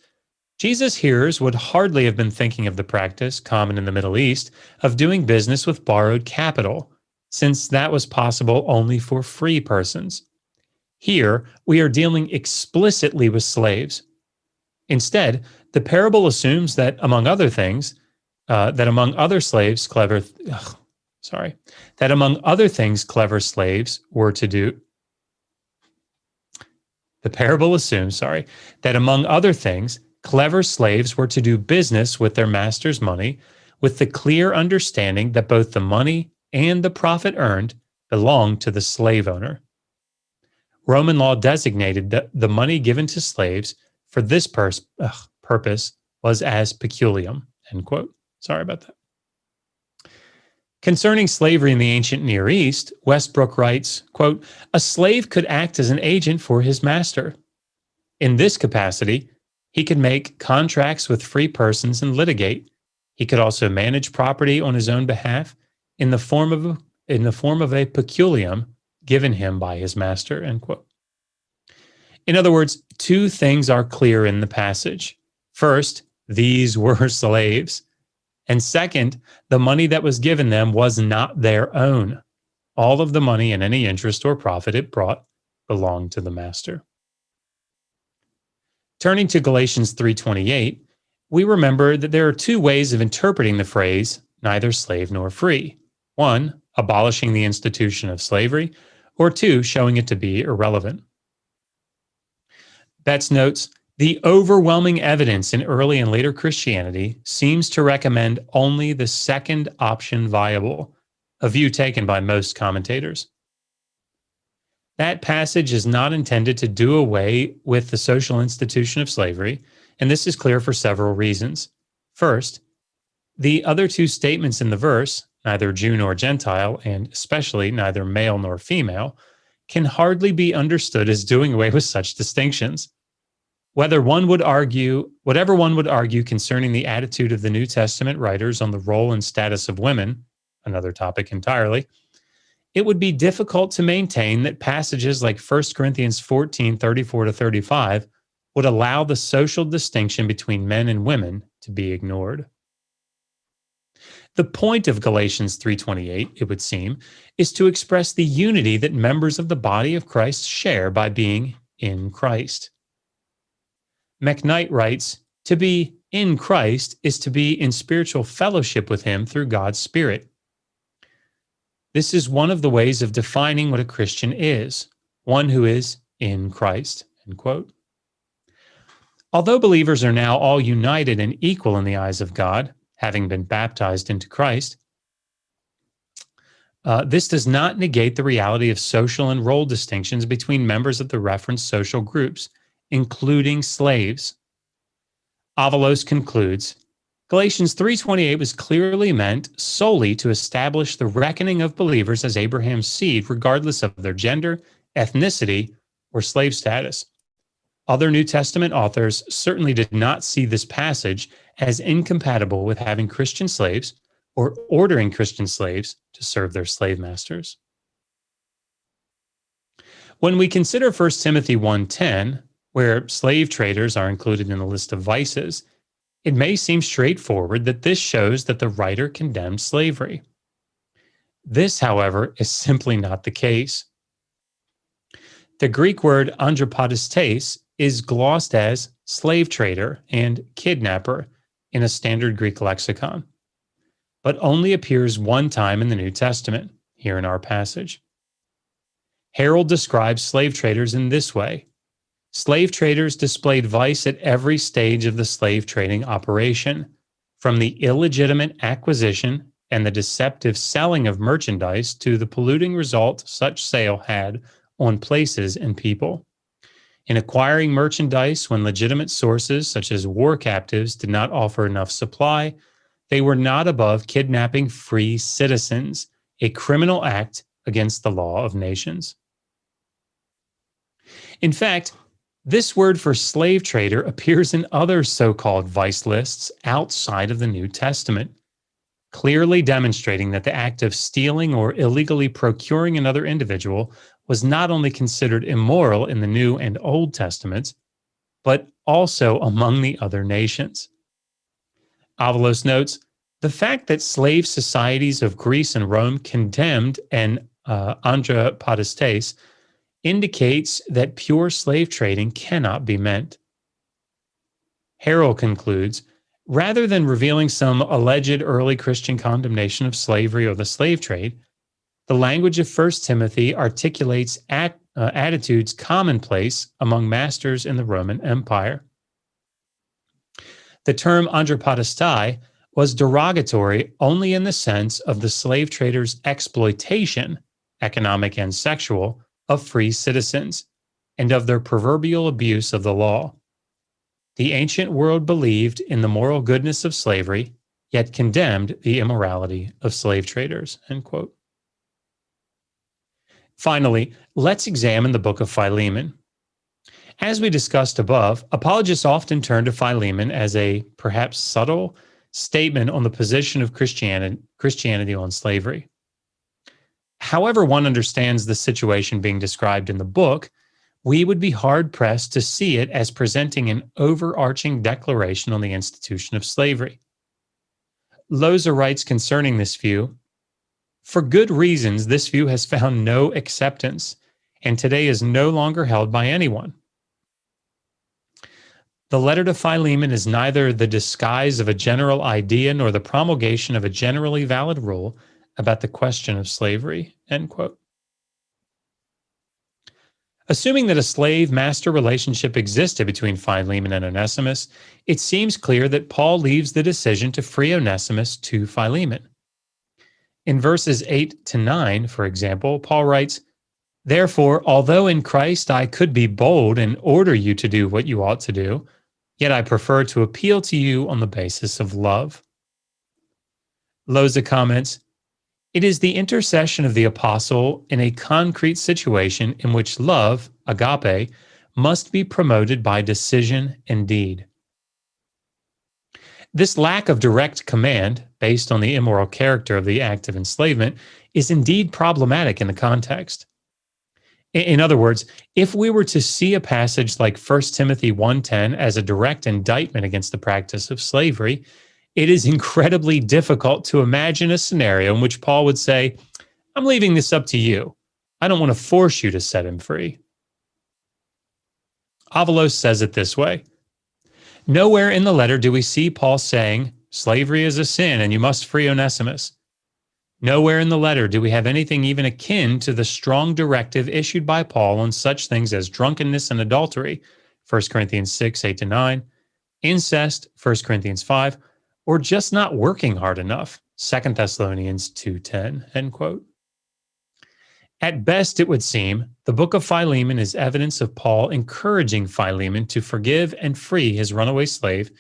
Jesus' hearers would hardly have been thinking of the practice, common in the Middle East, of doing business with borrowed capital, since that was possible only for free persons. Here, we are dealing explicitly with slaves. Instead, the parable assumes that among other things, clever slaves were to do. The parable assumes, that among other things, clever slaves were to do business with their master's money, with the clear understanding that both the money and the profit earned belonged to the slave owner. Roman law designated that the money given to slaves for this purpose was as peculium, end quote. Sorry about that. Concerning slavery in the ancient Near East, Westbrook writes, quote, a slave could act as an agent for his master. In this capacity, he could make contracts with free persons and litigate. He could also manage property on his own behalf in the form of a peculium given him by his master, end quote. In other words, two things are clear in the passage. First, these were slaves. And second, the money that was given them was not their own. All of the money and any interest or profit it brought belonged to the master. Turning to Galatians 3:28, we remember that there are two ways of interpreting the phrase, neither slave nor free. One, abolishing the institution of slavery, or two, showing it to be irrelevant. Betts notes, the overwhelming evidence in early and later Christianity seems to recommend only the second option viable, a view taken by most commentators. That passage is not intended to do away with the social institution of slavery, and this is clear for several reasons. First, the other two statements in the verse, neither Jew nor Gentile, and especially neither male nor female, can hardly be understood as doing away with such distinctions. Whatever one would argue concerning the attitude of the New Testament writers on the role and status of women, another topic entirely, it would be difficult to maintain that passages like 1 Corinthians 14:34-35 would allow the social distinction between men and women to be ignored. The point of Galatians 3:28, it would seem, is to express the unity that members of the body of Christ share by being in Christ. McKnight writes, to be in Christ is to be in spiritual fellowship with him through God's Spirit. This is one of the ways of defining what a Christian is, one who is in Christ, end quote. Although believers are now all united and equal in the eyes of God, having been baptized into Christ, this does not negate the reality of social and role distinctions between members of the referenced social groups, including slaves. Avalos concludes, Galatians 3:28 was clearly meant solely to establish the reckoning of believers as Abraham's seed, regardless of their gender, ethnicity, or slave status. Other New Testament authors certainly did not see this passage as incompatible with having Christian slaves or ordering Christian slaves to serve their slave masters. When we consider 1 Timothy 1:10, where slave traders are included in the list of vices, it may seem straightforward that this shows that the writer condemned slavery. This, however, is simply not the case. The Greek word anthropotistes is glossed as slave trader and kidnapper in a standard Greek lexicon, but only appears one time in the New Testament, here in our passage. Harold describes slave traders in this way. Slave traders displayed vice at every stage of the slave trading operation, from the illegitimate acquisition and the deceptive selling of merchandise to the polluting result such sale had on places and people. In acquiring merchandise when legitimate sources such as war captives did not offer enough supply, they were not above kidnapping free citizens, a criminal act against the law of nations. In fact, this word for slave trader appears in other so-called vice lists outside of the New Testament, clearly demonstrating that the act of stealing or illegally procuring another individual was not only considered immoral in the New and Old Testaments, but also among the other nations. Avalos notes, the fact that slave societies of Greece and Rome condemned an anthropodistes indicates that pure slave trading cannot be meant. Harrell concludes, rather than revealing some alleged early Christian condemnation of slavery or the slave trade, the language of 1 Timothy articulates attitudes commonplace among masters in the Roman Empire. The term anthropodistai was derogatory only in the sense of the slave traders' exploitation, economic and sexual, of free citizens, and of their proverbial abuse of the law. The ancient world believed in the moral goodness of slavery, yet condemned the immorality of slave traders. End quote. Finally, let's examine the book of Philemon. As we discussed above, apologists often turn to Philemon as a perhaps subtle statement on the position of Christianity on slavery. However one understands the situation being described in the book, we would be hard-pressed to see it as presenting an overarching declaration on the institution of slavery. Loza writes concerning this view, for good reasons, this view has found no acceptance, and today is no longer held by anyone. The letter to Philemon is neither the disguise of a general idea nor the promulgation of a generally valid rule about the question of slavery. End quote. Assuming that a slave-master relationship existed between Philemon and Onesimus, it seems clear that Paul leaves the decision to free Onesimus to Philemon. In verses 8 to 9, for example, Paul writes, therefore, although in Christ I could be bold and order you to do what you ought to do, yet I prefer to appeal to you on the basis of love. Loza comments, it is the intercession of the apostle in a concrete situation in which love, agape, must be promoted by decision and deed. This lack of direct command, based on the immoral character of the act of enslavement, is indeed problematic in the context. In other words, if we were to see a passage like 1 Timothy 1:10 as a direct indictment against the practice of slavery, it is incredibly difficult to imagine a scenario in which Paul would say, I'm leaving this up to you. I don't want to force you to set him free. Avalos says it this way. Nowhere in the letter do we see Paul saying, slavery is a sin and you must free Onesimus. Nowhere in the letter do we have anything even akin to the strong directive issued by Paul on such things as drunkenness and adultery, 1 Corinthians 6, 8-9, incest, 1 Corinthians 5, or just not working hard enough, 2 Thessalonians 2:10, end quote. At best, it would seem, the book of Philemon is evidence of Paul encouraging Philemon to forgive and free his runaway slave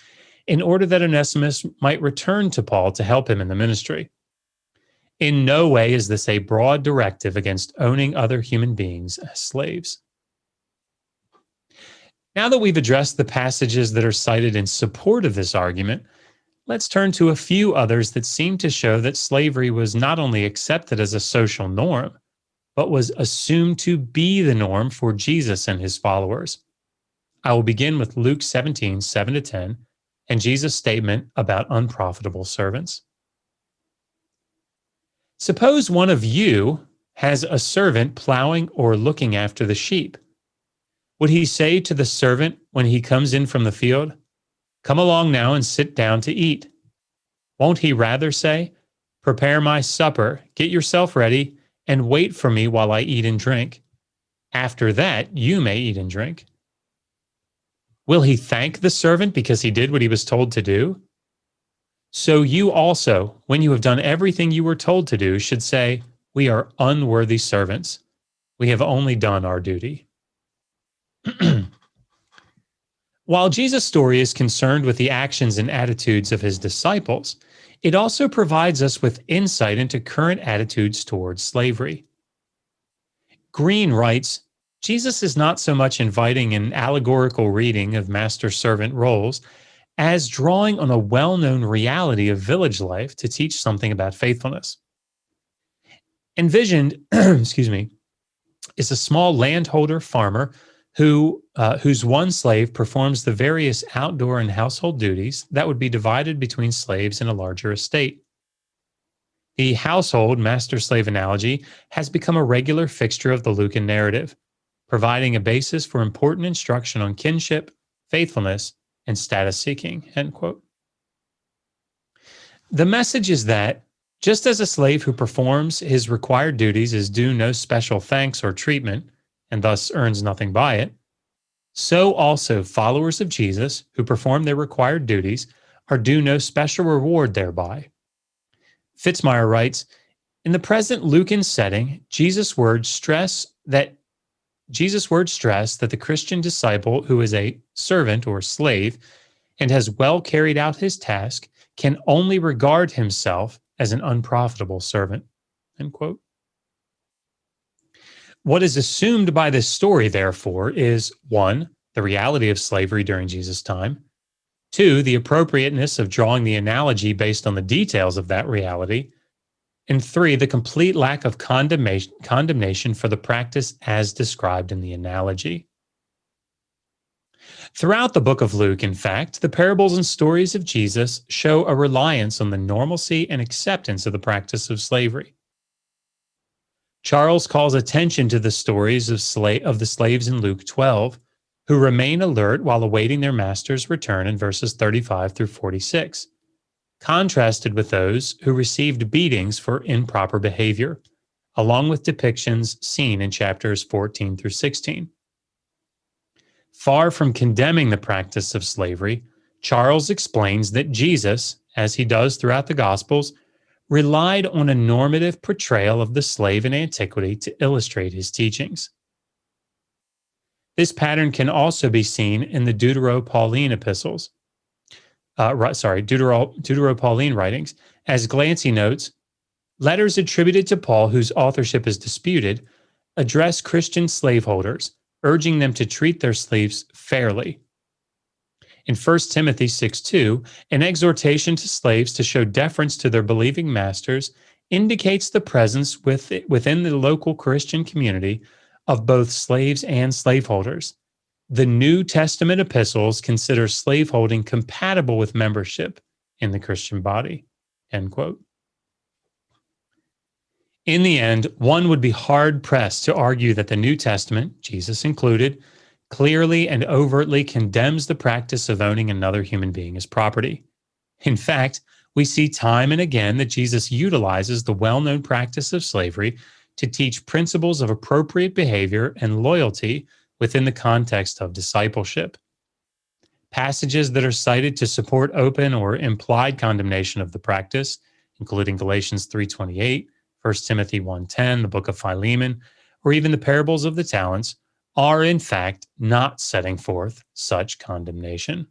in order that Onesimus might return to Paul to help him in the ministry. In no way is this a broad directive against owning other human beings as slaves. Now that we've addressed the passages that are cited in support of this argument, let's turn to a few others that seem to show that slavery was not only accepted as a social norm, but was assumed to be the norm for Jesus and his followers. I will begin with Luke 17, 7-10, and Jesus' statement about unprofitable servants. Suppose one of you has a servant plowing or looking after the sheep. Would he say to the servant when he comes in from the field, come along now and sit down to eat? Won't he rather say, prepare my supper, get yourself ready, and wait for me while I eat and drink. After that, you may eat and drink. Will he thank the servant because he did what he was told to do? So you also, when you have done everything you were told to do, should say, we are unworthy servants. We have only done our duty. While Jesus' story is concerned with the actions and attitudes of his disciples, it also provides us with insight into current attitudes towards slavery. Green writes, Jesus is not so much inviting an allegorical reading of master-servant roles as drawing on a well-known reality of village life to teach something about faithfulness. Envisioned, excuse me, is a small landholder farmer whose one slave performs the various outdoor and household duties that would be divided between slaves in a larger estate. The household master-slave analogy has become a regular fixture of the Lucan narrative, providing a basis for important instruction on kinship, faithfulness, and status seeking, end quote. The message is that just as a slave who performs his required duties is due no special thanks or treatment, and thus earns nothing by it, so also followers of Jesus who perform their required duties are due no special reward thereby. Fitzmyer writes, in the present Lucan setting, Jesus' words stress that the Christian disciple who is a servant or slave and has well carried out his task can only regard himself as an unprofitable servant, end quote. What is assumed by this story, therefore, is 1, the reality of slavery during Jesus' time, 2, the appropriateness of drawing the analogy based on the details of that reality, and 3, the complete lack of condemnation for the practice as described in the analogy. Throughout the book of Luke, in fact, the parables and stories of Jesus show a reliance on the normalcy and acceptance of the practice of slavery. Charles calls attention to the stories of the slaves in Luke 12, who remain alert while awaiting their master's return in verses 35 through 46, contrasted with those who received beatings for improper behavior, along with depictions seen in chapters 14 through 16. Far from condemning the practice of slavery, Charles explains that Jesus, as he does throughout the Gospels, relied on a normative portrayal of the slave in antiquity to illustrate his teachings. This pattern can also be seen in the Deutero-Pauline epistles, Deutero-Pauline writings. As Glancy notes, letters attributed to Paul whose authorship is disputed address Christian slaveholders, urging them to treat their slaves fairly. In 1 Timothy 6:2, an exhortation to slaves to show deference to their believing masters indicates the presence within the local Christian community of both slaves and slaveholders. The New Testament epistles consider slaveholding compatible with membership in the Christian body, end quote. In the end, one would be hard-pressed to argue that the New Testament, Jesus included, clearly and overtly condemns the practice of owning another human being as property. In fact, we see time and again that Jesus utilizes the well-known practice of slavery to teach principles of appropriate behavior and loyalty within the context of discipleship. Passages that are cited to support open or implied condemnation of the practice, including Galatians 3:28, 1 Timothy 1:10, the book of Philemon, or even the parables of the talents, are in fact not setting forth such condemnation.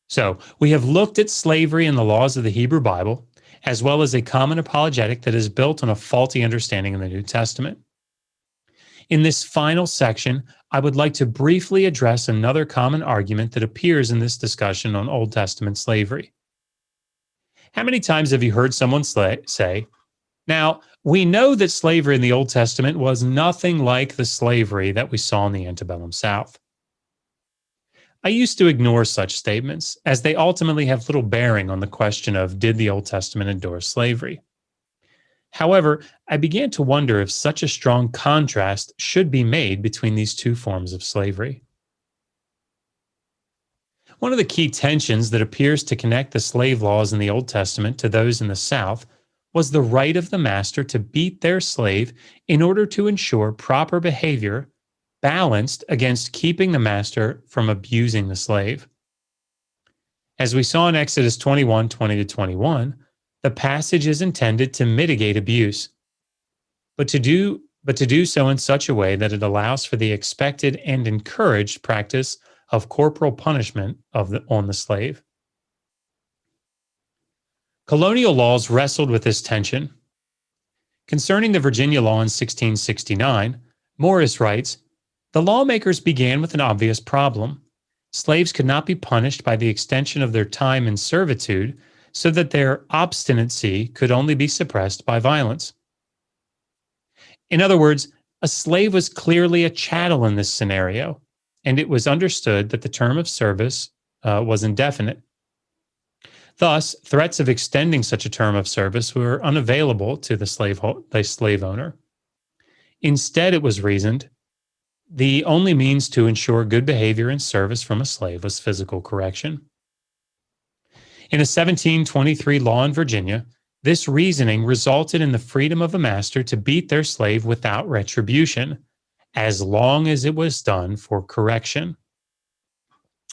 So, we have looked at slavery and the laws of the Hebrew Bible, as well as a common apologetic that is built on a faulty understanding of the New Testament. In this final section, I would like to briefly address another common argument that appears in this discussion on Old Testament slavery. How many times have you heard someone say, now, we know that slavery in the Old Testament was nothing like the slavery that we saw in the antebellum South? I used to ignore such statements, as they ultimately have little bearing on the question of did the Old Testament endorse slavery. However, I began to wonder if such a strong contrast should be made between these two forms of slavery. One of the key tensions that appears to connect the slave laws in the Old Testament to those in the South was the right of the master to beat their slave in order to ensure proper behavior balanced against keeping the master from abusing the slave. As we saw in Exodus 21:20-21, the passage is intended to mitigate abuse. But to do but to do so in such a way that it allows for the expected and encouraged practice of corporal punishment on the slave. Colonial laws wrestled with this tension. Concerning the Virginia law in 1669, Morris writes, "The lawmakers began with an obvious problem. Slaves could not be punished by the extension of their time in servitude, so that their obstinacy could only be suppressed by violence." In other words, a slave was clearly a chattel in this scenario, and it was understood that the term of service was indefinite. Thus, threats of extending such a term of service were unavailable to the slave owner. Instead, it was reasoned, the only means to ensure good behavior and service from a slave was physical correction. In a 1723 law in Virginia, this reasoning resulted in the freedom of a master to beat their slave without retribution, as long as it was done for correction.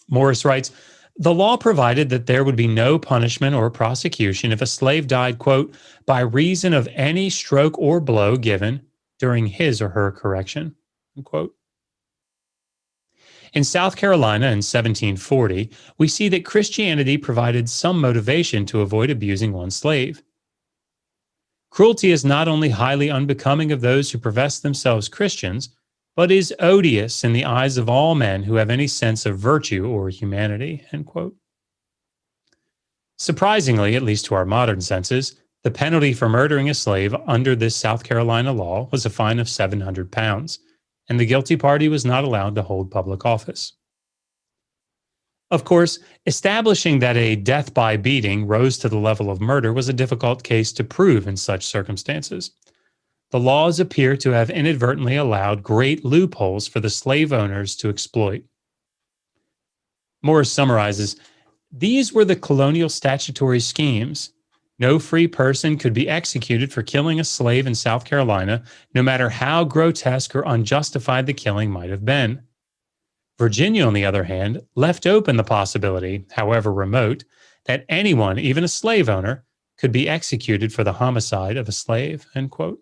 Morris writes, "The law provided that there would be no punishment or prosecution if a slave died, quote, by reason of any stroke or blow given during his or her correction," unquote. In South Carolina in 1740, we see that Christianity provided some motivation to avoid abusing one's slave. Cruelty is not only highly unbecoming of those who profess themselves Christians, but is odious in the eyes of all men who have any sense of virtue or humanity, end quote. Surprisingly, at least to our modern senses, the penalty for murdering a slave under this South Carolina law was a fine of 700 pounds, and the guilty party was not allowed to hold public office. Of course, establishing that a death by beating rose to the level of murder was a difficult case to prove in such circumstances. The laws appear to have inadvertently allowed great loopholes for the slave owners to exploit. Morris summarizes, "These were the colonial statutory schemes. No free person could be executed for killing a slave in South Carolina, no matter how grotesque or unjustified the killing might have been. Virginia, on the other hand, left open the possibility, however remote, that anyone, even a slave owner, could be executed for the homicide of a slave," end quote.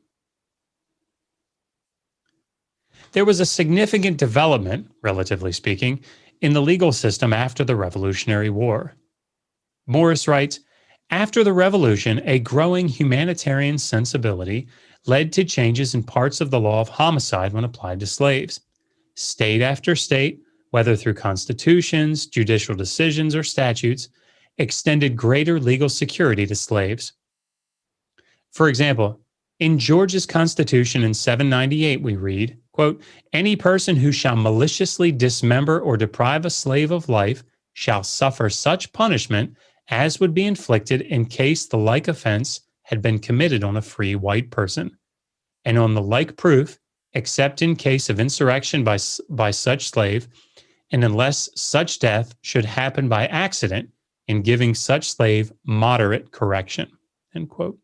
There was a significant development, relatively speaking, in the legal system after the Revolutionary War. Morris writes, "After the Revolution, a growing humanitarian sensibility led to changes in parts of the law of homicide when applied to slaves. State after state, whether through constitutions, judicial decisions, or statutes, extended greater legal security to slaves. For example, in Georgia's Constitution in 798, we read, quote, "Any person who shall maliciously dismember or deprive a slave of life shall suffer such punishment as would be inflicted in case the like offense had been committed on a free white person, and on the like proof, except in case of insurrection by such slave, and unless such death should happen by accident in giving such slave moderate correction," end quote.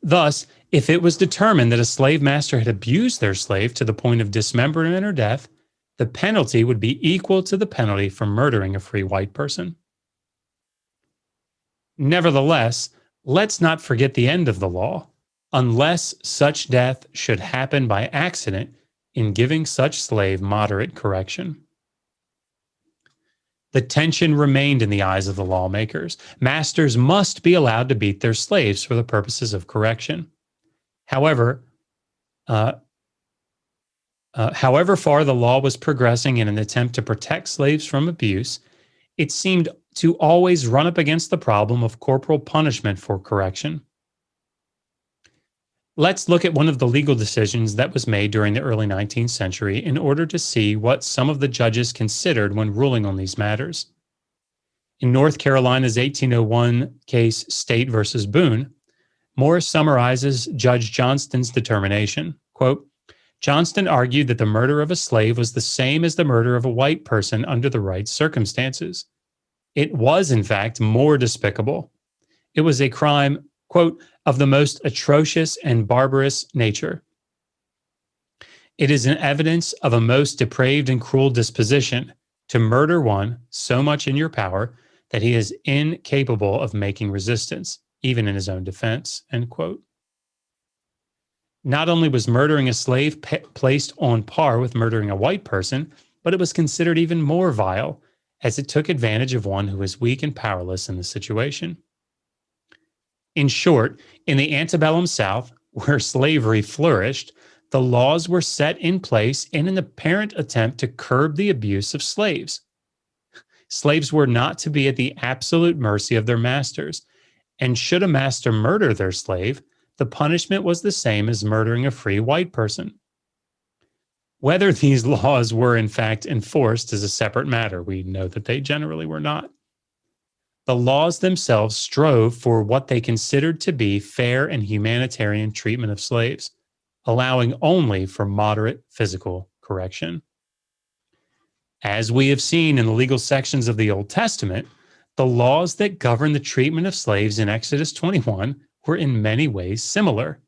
Thus, if it was determined that a slave master had abused their slave to the point of dismemberment or death, the penalty would be equal to the penalty for murdering a free white person. Nevertheless, let's not forget the end of the law. Unless such death should happen by accident in giving such slave moderate correction. The tension remained in the eyes of the lawmakers. Masters must be allowed to beat their slaves for the purposes of correction. However far the law was progressing in an attempt to protect slaves from abuse, it seemed to always run up against the problem of corporal punishment for correction. Let's look at one of the legal decisions that was made during the early 19th century in order to see what some of the judges considered when ruling on these matters. In North Carolina's 1801 case State versus Boone, Morris summarizes Judge Johnston's determination. Quote, "Johnston argued that the murder of a slave was the same as the murder of a white person under the right circumstances. It was, in fact, more despicable. It was a crime, quote, of the most atrocious and barbarous nature. It is an evidence of a most depraved and cruel disposition to murder one so much in your power that he is incapable of making resistance, even in his own defense," end quote. Not only was murdering a slave placed on par with murdering a white person, but it was considered even more vile, as it took advantage of one who was weak and powerless in the situation. In short, in the antebellum South, where slavery flourished, the laws were set in place in an apparent attempt to curb the abuse of slaves. Slaves were not to be at the absolute mercy of their masters, and should a master murder their slave, the punishment was the same as murdering a free white person. Whether these laws were in fact enforced is a separate matter. We know that they generally were not. The laws themselves strove for what they considered to be fair and humanitarian treatment of slaves, allowing only for moderate physical correction. As we have seen in the legal sections of the Old Testament, the laws that govern the treatment of slaves in Exodus 21 were in many ways similar.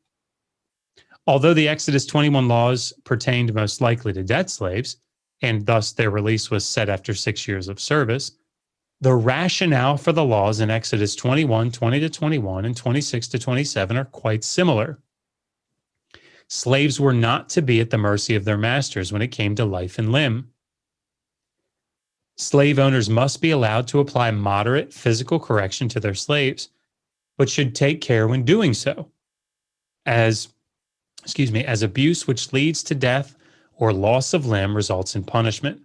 Although the Exodus 21 laws pertained most likely to dead slaves, and thus their release was set after 6 years of service, the rationale for the laws in Exodus 21, 20 to 21, and 26 to 27 are quite similar. Slaves were not to be at the mercy of their masters when it came to life and limb. Slave owners must be allowed to apply moderate physical correction to their slaves, but should take care when doing so, as abuse which leads to death or loss of limb results in punishment.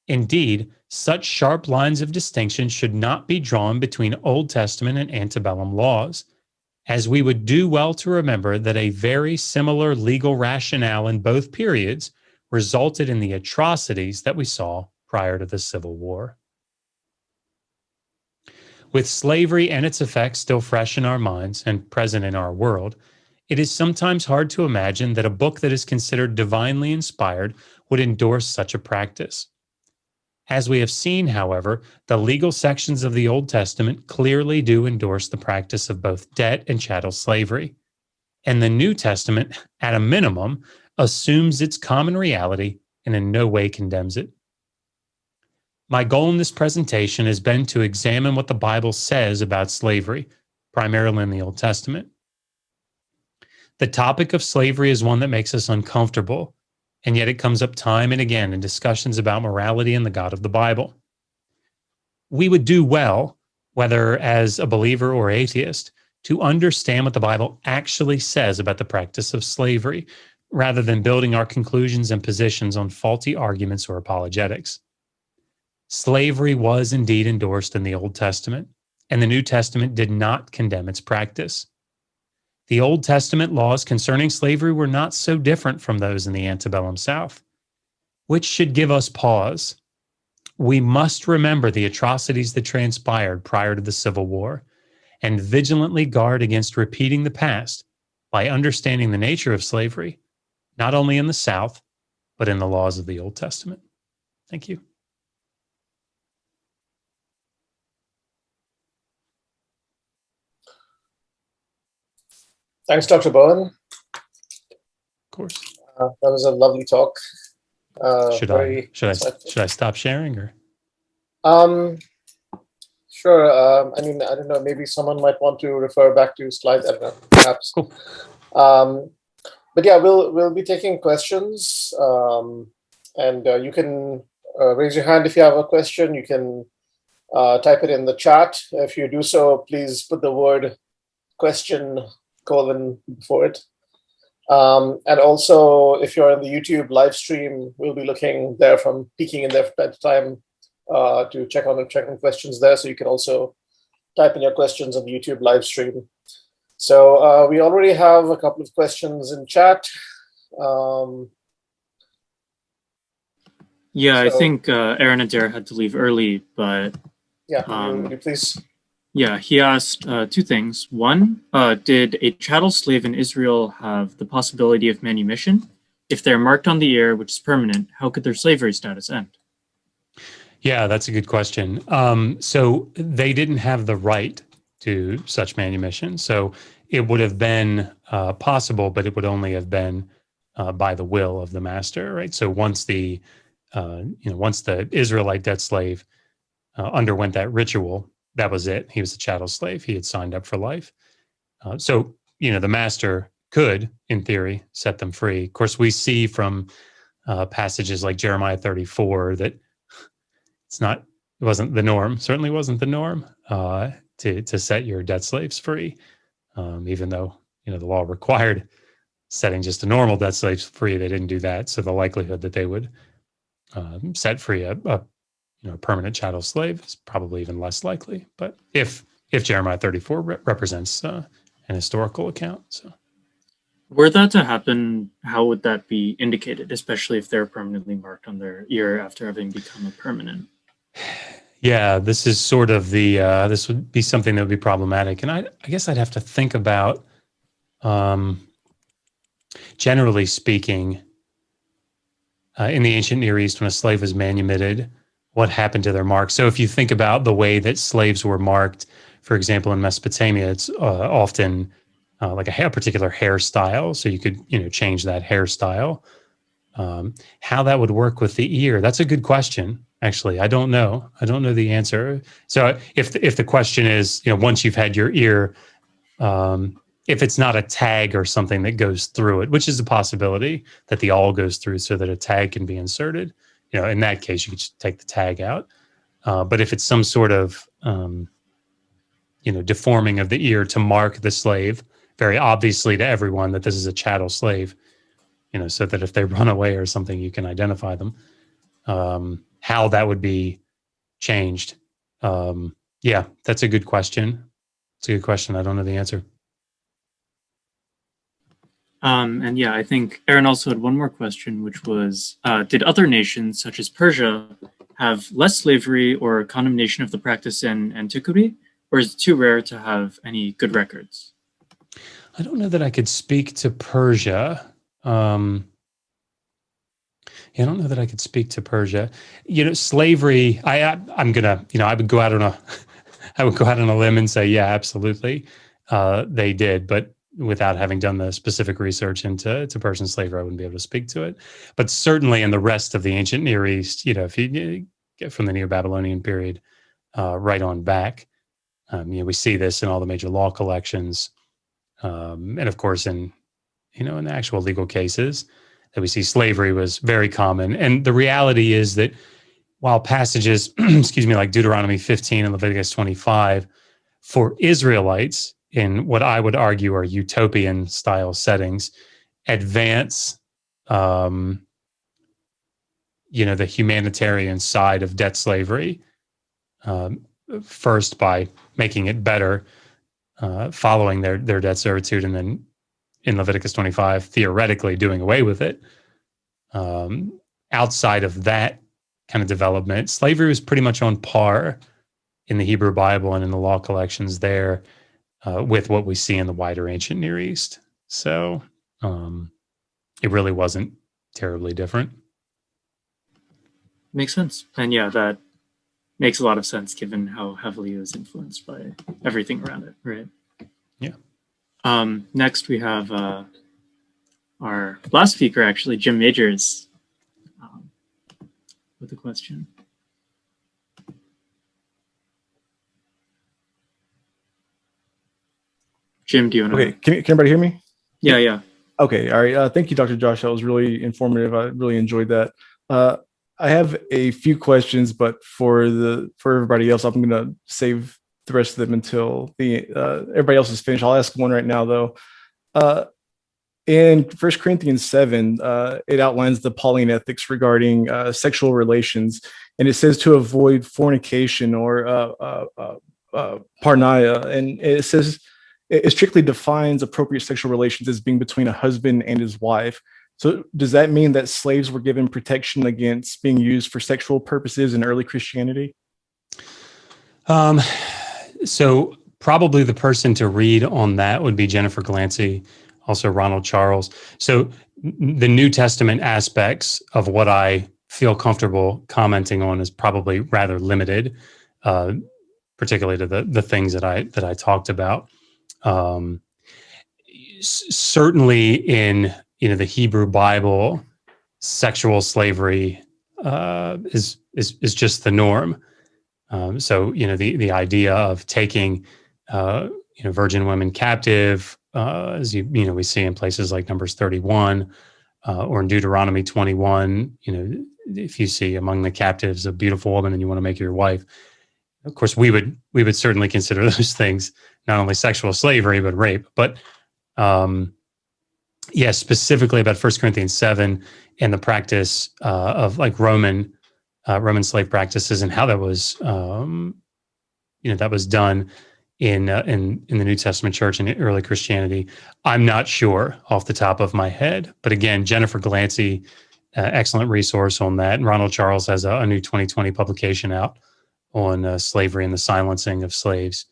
Indeed, such sharp lines of distinction should not be drawn between Old Testament and antebellum laws, as we would do well to remember that a very similar legal rationale in both periods resulted in the atrocities that we saw prior to the Civil War. With slavery and its effects still fresh in our minds and present in our world, it is sometimes hard to imagine that a book that is considered divinely inspired would endorse such a practice. As we have seen, however, the legal sections of the Old Testament clearly do endorse the practice of both debt and chattel slavery, and the New Testament, at a minimum, assumes its common reality and in no way condemns it. My goal in this presentation has been to examine what the Bible says about slavery, primarily in the Old Testament. The topic of slavery is one that makes us uncomfortable, and yet it comes up time and again in discussions about morality and the God of the Bible. We would do well, whether as a believer or atheist, to understand what the Bible actually says about the practice of slavery, rather than building our conclusions and positions on faulty arguments or apologetics. Slavery was indeed endorsed in the Old Testament, and the New Testament did not condemn its practice. The Old Testament laws concerning slavery were not so different from those in the antebellum South, which should give us pause. We must remember the atrocities that transpired prior to the Civil War and vigilantly guard against repeating the past by understanding the nature of slavery, not only in the South, but in the laws of the Old Testament. Thank you. Thanks, Dr. Bowen. Of course. That was a lovely talk. Should I stop sharing or? Sure. I mean, I don't know. Maybe someone might want to refer back to slides. I don't know. Perhaps. Cool. But yeah, we'll be taking questions, and you can raise your hand if you have a question. You can type it in the chat. If you do so, please put the word question : before it. And also, if you're in the YouTube live stream, we'll be looking there peeking in there from time to time to check on questions there. So you can also type in your questions on the YouTube live stream. So we already have a couple of questions in chat. I think Aaron Adair had to leave early, but yeah, would you please? Yeah, he asked two things. One, did a chattel slave in Israel have the possibility of manumission? If they're marked on the ear, which is permanent, how could their slavery status end? Yeah, that's a good question. So they didn't have the right to such manumission. So it would have been possible, but it would only have been by the will of the master, right? So once the Israelite debt slave underwent that ritual, that was it. He was a chattel slave. He had signed up for life. So the master could, in theory, set them free. Of course, we see from passages like Jeremiah 34 that it wasn't the norm. Certainly wasn't the norm to set your debt slaves free, even though the law required setting just a normal debt slave free. They didn't do that, so the likelihood that they would set free a permanent chattel slave is probably even less likely. But if Jeremiah 34 represents an historical account, so. Were that to happen, how would that be indicated, especially if they're permanently marked on their ear after having become a permanent? Yeah, this is sort of this would be something that would be problematic. And I guess I'd have to think about, generally speaking, in the ancient Near East, when a slave was manumitted, what happened to their mark? So if you think about the way that slaves were marked, for example, in Mesopotamia, it's often like a particular hairstyle. So you could, change that hairstyle. How that would work with the ear, that's a good question. Actually, I don't know the answer. So if the question is, once you've had your ear, if it's not a tag or something that goes through it, which is a possibility that the awl goes through so that a tag can be inserted, in that case, you could just take the tag out. But if it's some sort of, deforming of the ear to mark the slave very obviously to everyone that this is a chattel slave, so that if they run away or something, you can identify them. How that would be changed. Yeah, that's a good question. It's a good question. I don't know the answer. And yeah, I think Aaron also had one more question, which was, did other nations such as Persia have less slavery or condemnation of the practice in antiquity, or is it too rare to have any good records? I don't know that I could speak to Persia. I don't know that I could speak to Persia. Slavery. I'm gonna. I would go out on a limb and say, yeah, absolutely, they did, but without having done the specific research into Persian slavery, I wouldn't be able to speak to it. But certainly in the rest of the ancient Near East, if you get from the Neo-Babylonian period right on back, we see this in all the major law collections, and of course in the actual legal cases that we see, slavery was very common. And the reality is that while passages, like Deuteronomy 15 and Leviticus 25, for Israelites in what I would argue are utopian style settings, advance, the humanitarian side of debt slavery, first by making it better, following their debt servitude, and then in Leviticus 25, theoretically doing away with it. Outside of that kind of development, slavery was pretty much on par in the Hebrew Bible and in the law collections there with what we see in the wider ancient Near East. So it really wasn't terribly different. Makes sense. And yeah, that makes a lot of sense given how heavily it was influenced by everything around it, right? Yeah. Next, we have our last speaker, actually, Jim Majors, with a question. Jim, do you want to? Okay, can everybody hear me? Yeah. Okay, all right. Thank you, Dr. Josh. That was really informative. I really enjoyed that. I have a few questions, but for everybody else, I'm going to save the rest of them until everybody else is finished. I'll ask one right now, though. In 1 Corinthians 7, it outlines the Pauline ethics regarding sexual relations, and it says to avoid fornication or parneia, and it says it strictly defines appropriate sexual relations as being between a husband and his wife. So does that mean that slaves were given protection against being used for sexual purposes in early Christianity? So probably the person to read on that would be Jennifer Glancy, also Ronald Charles. So the New Testament aspects of what I feel comfortable commenting on is probably rather limited, particularly to the things that I talked about. Certainly in the Hebrew Bible, sexual slavery is just the norm. So the idea of taking virgin women captive, as we see in places like Numbers 31 or in Deuteronomy 21. If you see among the captives a beautiful woman and you want to make her your wife, of course we would certainly consider those things not only sexual slavery but rape. But specifically about 1 Corinthians 7 and the practice of like Roman slave practices and how that was that was done in the New Testament church and early Christianity. I'm not sure off the top of my head, but again, Jennifer Glancy, excellent resource on that. And Ronald Charles has a new 2020 publication out on slavery and the silencing of slaves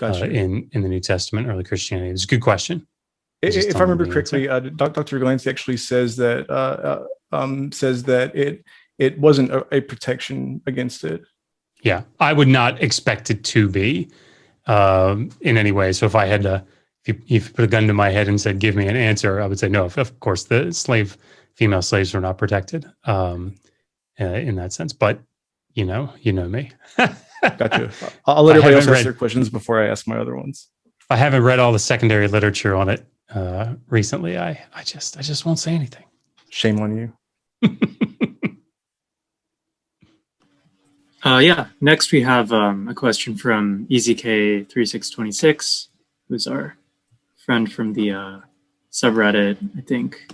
in the New Testament, early Christianity. It's a good question. If I remember correctly, Dr. Glancy actually says that it wasn't a protection against it. Yeah, I would not expect it to be in any way. So if I had to, if you put a gun to my head and said, give me an answer, I would say no. Of course, the female slaves were not protected in that sense. But you know me. Gotcha. I'll let everybody else ask their questions before I ask my other ones. I haven't read all the secondary literature on it recently. I just won't say anything. Shame on you. Next we have a question from EZK3626, who's our friend from the subreddit, I think,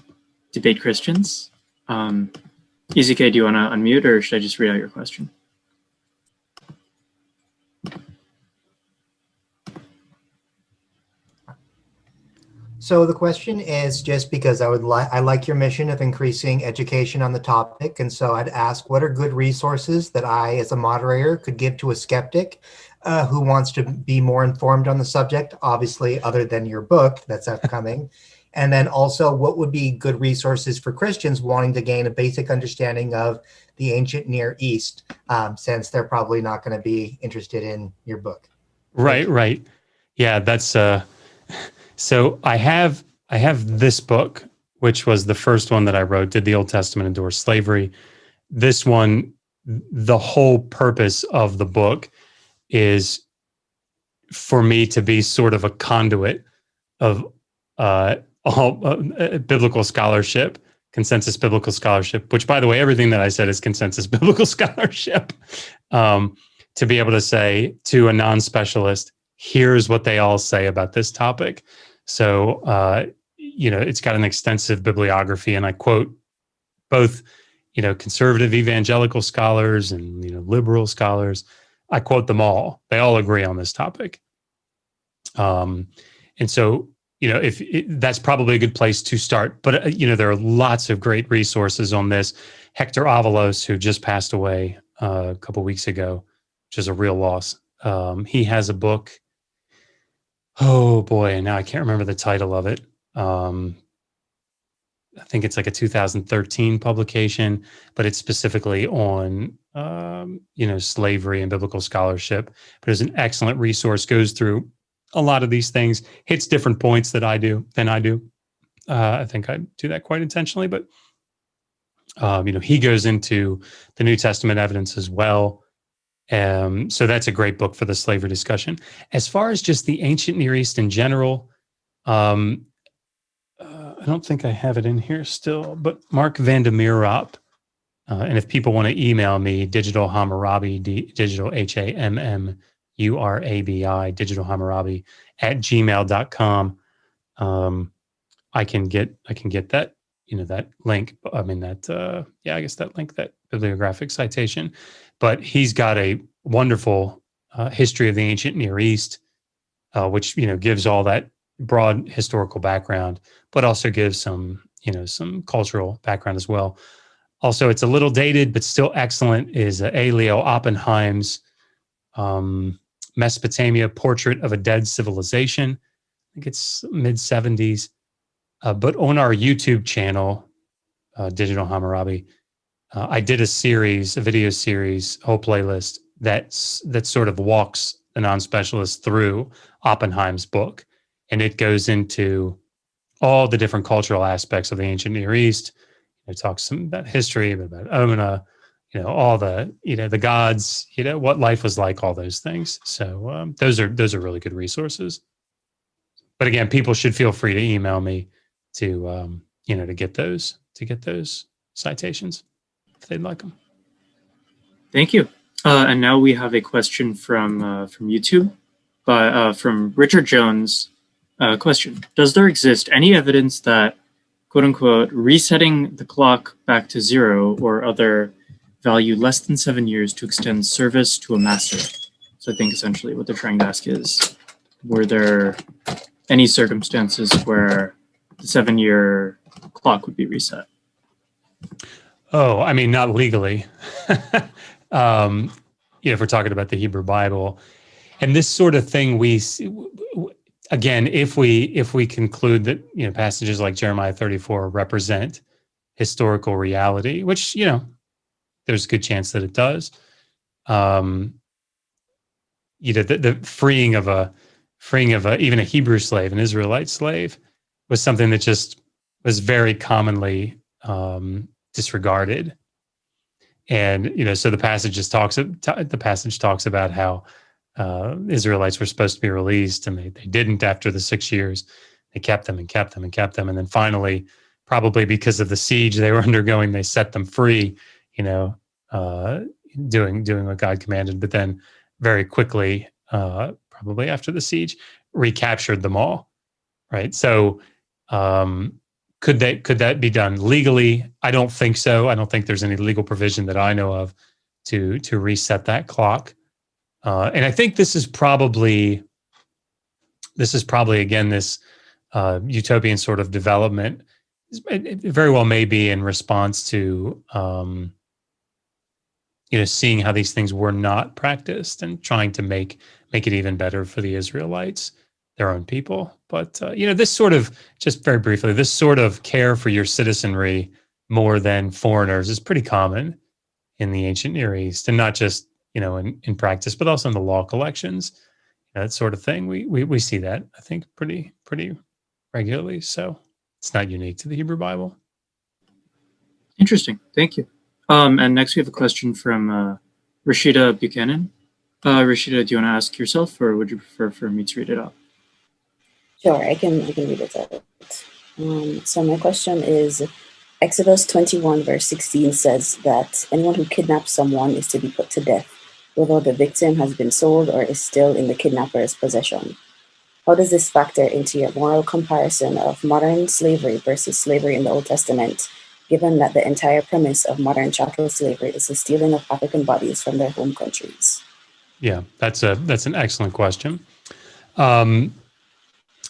Debate Christians. EZK, do you want to unmute or should I just read out your question? So the question is just because I like your mission of increasing education on the topic. And so I'd ask, what are good resources that I, as a moderator, could give to a skeptic who wants to be more informed on the subject, obviously, other than your book that's upcoming? And then also, what would be good resources for Christians wanting to gain a basic understanding of the ancient Near East, since they're probably not going to be interested in your book? Right. Yeah, that's... So I have this book, which was the first one that I wrote, Did the Old Testament Endorse Slavery? This one, the whole purpose of the book is for me to be sort of a conduit of all biblical scholarship, consensus biblical scholarship, which, by the way, everything that I said is consensus biblical scholarship, to be able to say to a non-specialist, here's what they all say about this topic. So, it's got an extensive bibliography, and I quote both, conservative evangelical scholars and, liberal scholars. I quote them all. They all agree on this topic. And so, that's probably a good place to start. But, there are lots of great resources on this. Hector Avalos, who just passed away a couple weeks ago, which is a real loss. He has a book. Oh boy, now I can't remember the title of it. I think it's like a 2013 publication, but it's specifically on, slavery and biblical scholarship. But it's an excellent resource, goes through a lot of these things, hits different points than I do. I think I do that quite intentionally, but, he goes into the New Testament evidence as well. So that's a great book for the slavery discussion. As far as just the ancient Near East in general, I don't think I have it in here still, but Mark van der Meerop, and if people want to email me, Digital Hammurabi, digital HAMMURABI, Digital Hammurabi @gmail.com. I can get that, that link. I mean, that link, that bibliographic citation. But he's got a wonderful history of the ancient Near East, which, gives all that broad historical background, but also gives some cultural background as well. Also, it's a little dated, but still excellent, is A. Leo Oppenheim's Mesopotamia, Portrait of a Dead Civilization. I think it's mid-70s. But on our YouTube channel, Digital Hammurabi, I did a video series, whole playlist that sort of walks the non-specialist through Oppenheim's book. And it goes into all the different cultural aspects of the ancient Near East. It talks about history, about Omina, all the, the gods, what life was like, all those things. So those are really good resources. But again, people should feel free to email me to to get those citations if they'd like them. Thank you. And now we have a question from YouTube, from Richard Jones. Question: does there exist any evidence that, quote unquote, resetting the clock back to 0 or other value less than 7 years to extend service to a master? So I think essentially what they're trying to ask is, were there any circumstances where the 7-year clock would be reset? Oh, I mean, not legally. If we're talking about the Hebrew Bible, and this sort of thing, we see, again, if we conclude that passages like Jeremiah 34 represent historical reality, which there's a good chance that it does. The freeing of even a Hebrew slave, an Israelite slave, was something that just was very commonly disregarded. And so the passage talks about how Israelites were supposed to be released, and they didn't after the 6 years. They kept them and kept them and kept them, and then finally, probably because of the siege they were undergoing, they set them free. Doing what God commanded, but then very quickly, probably after the siege, recaptured them all. Right. So could that be done legally? I don't think so. I don't think there's any legal provision that I know of to reset that clock. And I think this is probably again this utopian sort of development. It very well may be in response to seeing how these things were not practiced and trying to make it even better for the Israelites, their own people. But this sort of, just very briefly, this sort of care for your citizenry more than foreigners is pretty common in the ancient Near East, and not just in practice, but also in the law collections, that sort of thing. We see that, I think, pretty regularly. So it's not unique to the Hebrew Bible. Interesting. Thank you. And next we have a question from Rashida Buchanan. Rashida, do you want to ask yourself, or would you prefer for me to read it out? Sure, I can read it out. So my question is, Exodus 21 verse 16 says that anyone who kidnaps someone is to be put to death, whether the victim has been sold or is still in the kidnapper's possession. How does this factor into your moral comparison of modern slavery versus slavery in the Old Testament, given that the entire premise of modern chattel slavery is the stealing of African bodies from their home countries? Yeah, that's an excellent question.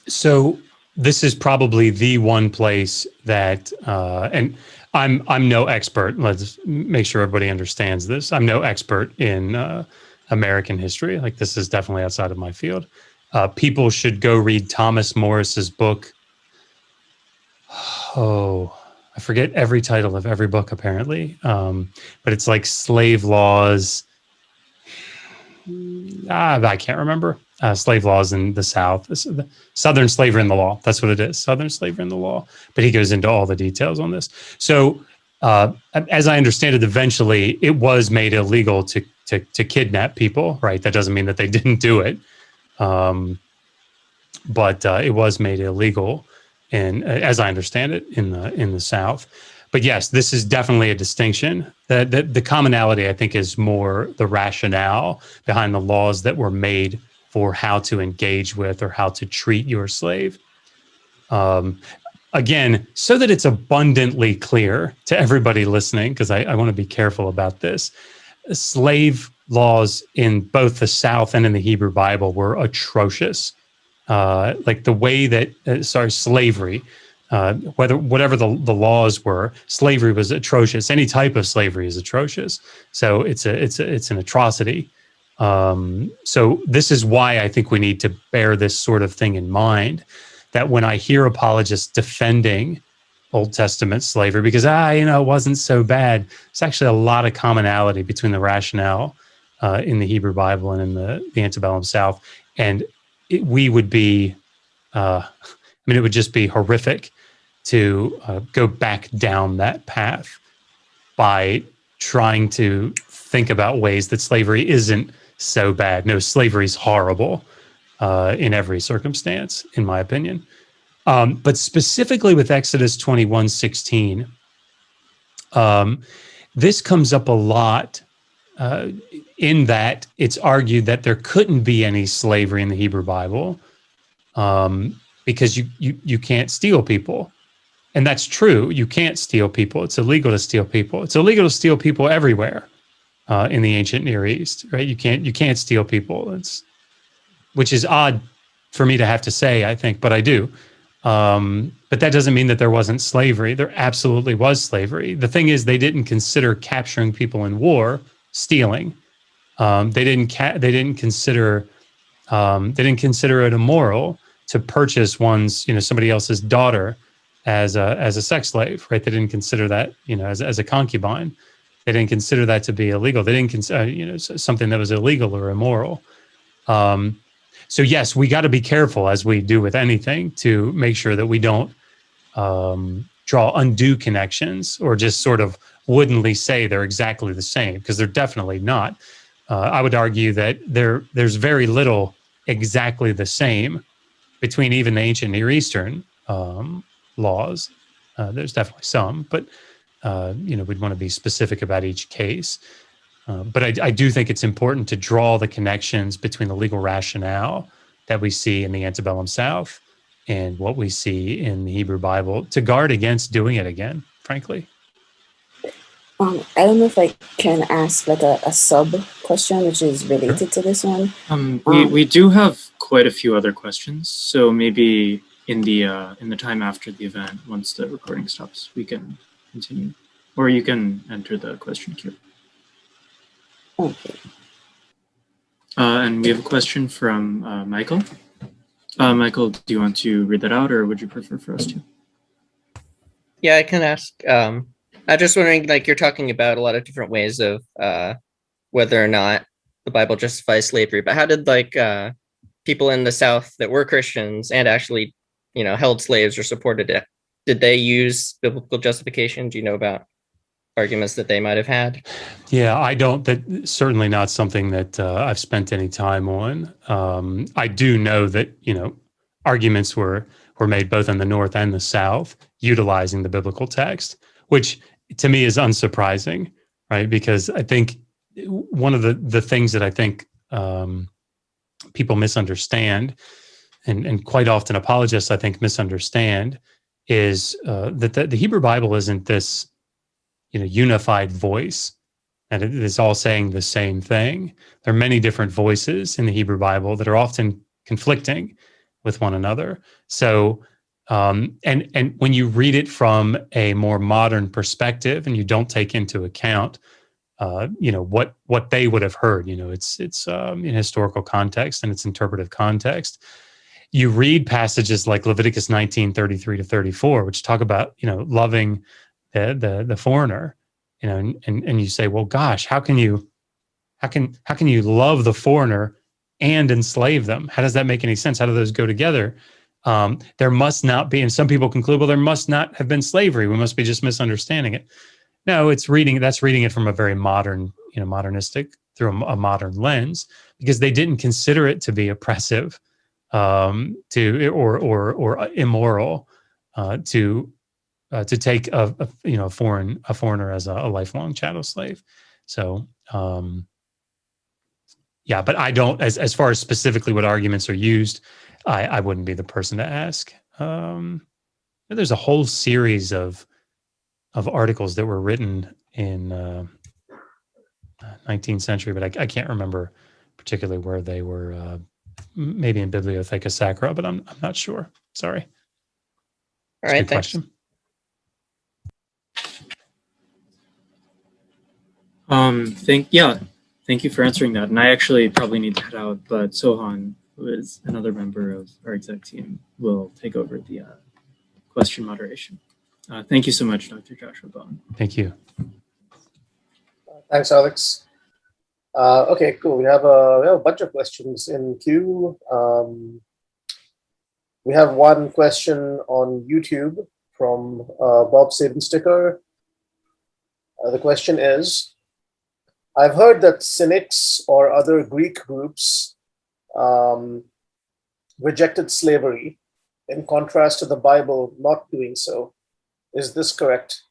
So this is probably the one place that, and I'm no expert. Let's make sure everybody understands this. I'm no expert in American history. Like, this is definitely outside of my field. People should go read Thomas Morris's book. Oh, I forget every title of every book, apparently. But it's like Slave Laws. I can't remember. Slave Laws in the South. Southern Slavery in the Law. That's what it is. Southern Slavery in the Law. But he goes into all the details on this. So as I understand it, eventually it was made illegal to kidnap people, right? That doesn't mean that they didn't do it. But it was made illegal, and as I understand it, in the South. But yes, this is definitely a distinction. The commonality, I think, is more the rationale behind the laws that were made for how to engage with or how to treat your slave. Again, so that it's abundantly clear to everybody listening, because I want to be careful about this. Slave laws in both the South and in the Hebrew Bible were atrocious. Like the way that, slavery, whatever the laws were, slavery was atrocious. Any type of slavery is atrocious. So it's an atrocity. So this is why I think we need to bear this sort of thing in mind, that when I hear apologists defending Old Testament slavery, because, it wasn't so bad, there's actually a lot of commonality between the rationale in the Hebrew Bible and in the antebellum South. And it would just be horrific to go back down that path by trying to think about ways that slavery isn't so bad. No, slavery is horrible. in every circumstance, in my opinion. But specifically with Exodus 21:16, this comes up a lot in that it's argued that there couldn't be any slavery in the Hebrew Bible because you can't steal people. And that's true. You can't steal people. It's illegal to steal people. It's illegal to steal people everywhere in the ancient Near East, right? You can't steal people. Which is odd for me to have to say, I think, but I do. But that doesn't mean that there wasn't slavery. There absolutely was slavery. The thing is, they didn't consider capturing people in war stealing. They didn't consider it immoral to purchase somebody else's daughter as a sex slave, right? They didn't consider that, as a concubine. They didn't consider that to be illegal. They didn't consider, something that was illegal or immoral. So yes, we got to be careful, as we do with anything, to make sure that we don't draw undue connections or just sort of woodenly say they're exactly the same, because they're definitely not. I would argue that there's very little exactly the same between even the ancient Near Eastern laws. There's definitely some, but we'd want to be specific about each case. But I do think it's important to draw the connections between the legal rationale that we see in the antebellum South and what we see in the Hebrew Bible to guard against doing it again, frankly. I don't know if I can ask like a sub question, which is related to this one. We do have quite a few other questions, so maybe in the time after the event, once the recording stops, we can continue, or you can enter the question queue. Okay. And we have a question from Michael. Michael, do you want to read that out, or would you prefer for us to? Yeah, I can ask. I'm just wondering, like, you're talking about a lot of different ways of whether or not the Bible justifies slavery, but how did people in the South that were Christians and actually, held slaves or supported it, did they use biblical justification? Do you know about arguments that they might have had? Yeah, I don't. That's certainly not something that I've spent any time on. I do know that arguments were made both in the North and the South utilizing the biblical text, which to me is unsurprising, right? Because I think one of the things that I think people misunderstand, and quite often apologists I think misunderstand, is that the Hebrew Bible isn't this unified voice, and it is all saying the same thing. There are many different voices in the Hebrew Bible that are often conflicting with one another. So, and when you read it from a more modern perspective, and you don't take into account, what they would have heard, it's in historical context and its interpretive context. You read passages like Leviticus 19:33-34, which talk about loving the foreigner, and you say, well, gosh, how can you love the foreigner and enslave them? How does that make any sense? How do those go together? There must not be, and some people conclude, well, there must not have been slavery. We must be just misunderstanding it. No, that's reading it from a very modern, modernistic, through a modern lens, because they didn't consider it to be oppressive, or immoral, to take a foreigner as a lifelong chattel slave. So yeah, but I don't, as far as specifically what arguments are used, I wouldn't be the person to ask. There's a whole series of articles that were written in 19th century, but I can't remember particularly where they were. Maybe in Bibliotheca Sacra, but I'm not sure. Sorry. All right, good thanks. Question. Thank you for answering that. And I actually probably need to head out, but Sohan, who is another member of our exec team, will take over the question moderation. Thank you so much, Dr. Joshua Bowen. Thank you. Thanks, Alex. Okay, cool. We have a bunch of questions in queue. We have one question on YouTube from Bob Sabensticker. The question is, I've heard that cynics or other Greek groups rejected slavery in contrast to the Bible not doing so. Is this correct?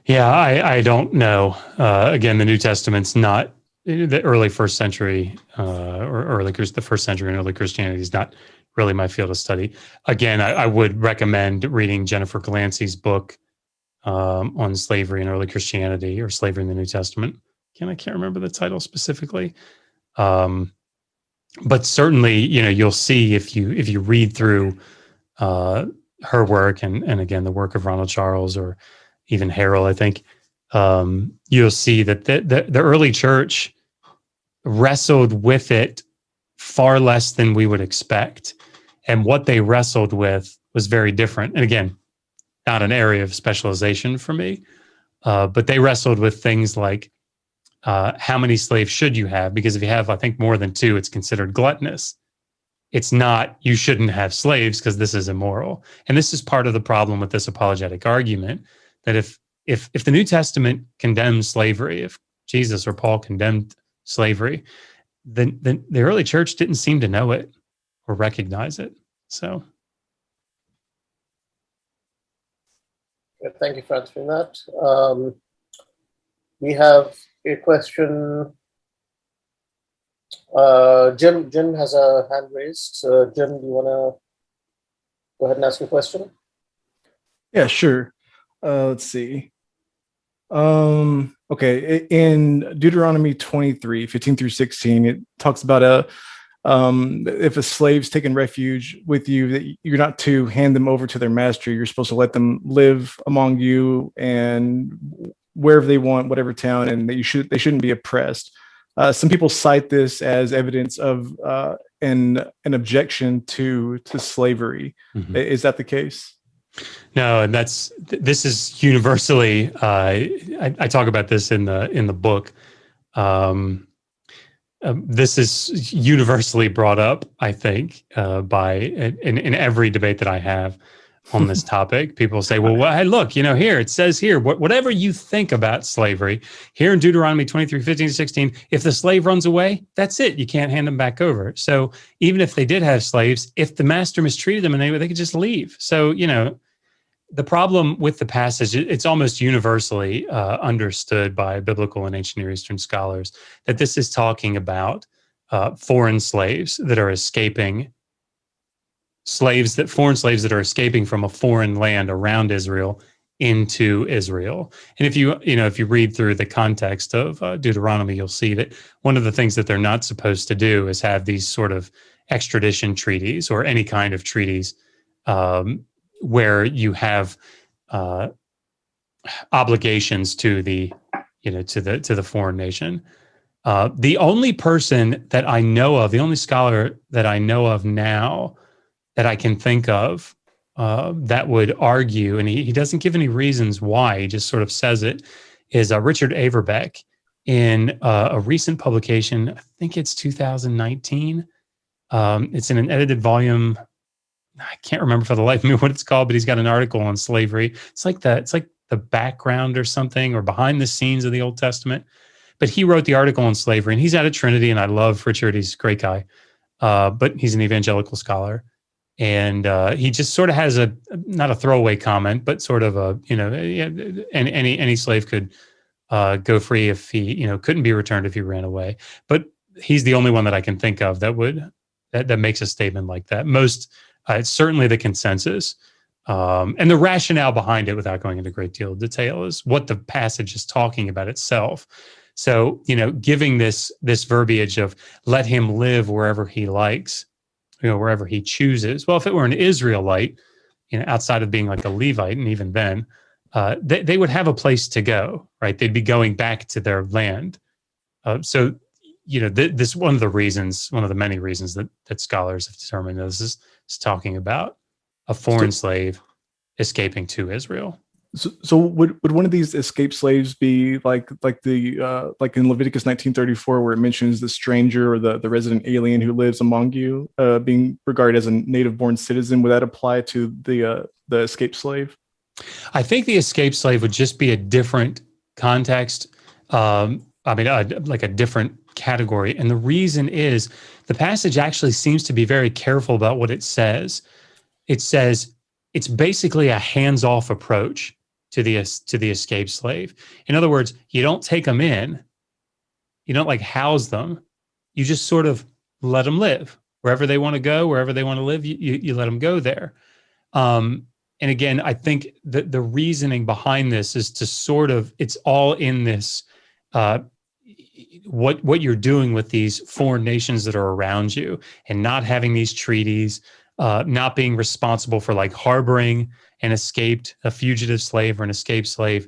Yeah, I don't know. Again, the New Testament's not the early first century the first century and early Christianity is not really my field of study. Again, I would recommend reading Jennifer Glancy's book on slavery in early Christianity or slavery in the New Testament. I can't remember the title specifically. But certainly, you'll see if you read through her work and again, the work of Ronald Charles or even Harrell, I think, you'll see that the early church wrestled with it far less than we would expect. And what they wrestled with was very different. And again, not an area of specialization for me, but they wrestled with things like how many slaves should you have? Because if you have, I think, more than two, it's considered gluttonous. It's not, you shouldn't have slaves because this is immoral. And this is part of the problem with this apologetic argument, that if the New Testament condemns slavery, if Jesus or Paul condemned slavery, then the early church didn't seem to know it or recognize it. So. Thank you for answering that. We have a question. Jim has a hand raised. Jim, do you want to go ahead and ask your question? Yeah, sure. Let's see. Okay, in Deuteronomy 23, 15 through 16, it talks about if a slave's taken refuge with you, that you're not to hand them over to their master. You're supposed to let them live among you and wherever they want, whatever town, and that they shouldn't be oppressed. Some people cite this as evidence of an objection to slavery. Mm-hmm. Is that the case? No, and this is universally. I talk about this in the book. This is universally brought up, I think, in every debate that I have on this topic. People say, well, hey, look, here, it says here, whatever you think about slavery, here in Deuteronomy 23, 15, 16, if the slave runs away, that's it. You can't hand them back over. So even if they did have slaves, if the master mistreated them in any way, they could just leave. So, the problem with the passage, it's almost universally understood by biblical and ancient Near Eastern scholars that this is talking about foreign slaves that are escaping, foreign slaves that are escaping from a foreign land around Israel into Israel. And if you read through the context of Deuteronomy, you'll see that one of the things that they're not supposed to do is have these sort of extradition treaties or any kind of treaties where you have obligations to the foreign nation. The only person that I know of, the only scholar that I know of now that I can think of that would argue, and he doesn't give any reasons why, he just sort of says it, is Richard Averbeck in a recent publication. I think it's 2019. It's in an edited volume. I can't remember for the life of me what it's called, but he's got an article on slavery. It's like the background or something, or behind the scenes of the Old Testament. But he wrote the article on slavery, and he's out of Trinity, and I love Richard. He's a great guy, but he's an evangelical scholar. And he just sort of has not a throwaway comment, but sort of any slave could go free if he, couldn't be returned if he ran away. But he's the only one that I can think of that makes a statement like that. It's certainly the consensus. And the rationale behind it, without going into a great deal of detail, is what the passage is talking about itself. So, giving this verbiage of let him live wherever he likes, wherever he chooses. Well, if it were an Israelite, outside of being like a Levite, and even then, they would have a place to go, right? They'd be going back to their land. So, this one of the many reasons that scholars have determined this is talking about a foreign slave escaping to Israel. So would one of these escaped slaves be like in Leviticus 19:34, where it mentions the stranger or the resident alien who lives among you being regarded as a native-born citizen? Would that apply to the escaped slave? I think the escaped slave would just be a different context. like a different category. And the reason is the passage actually seems to be very careful about what it says. It says it's basically a hands-off approach to the escaped slave. In other words, you don't take them in, you don't like house them, you just sort of let them live wherever they want to go, wherever they want to live. You let them go there. And again, I think that the reasoning behind this is to sort of, it's all in this, what you're doing with these foreign nations that are around you, and not having these treaties, not being responsible for like harboring a fugitive slave or an escaped slave.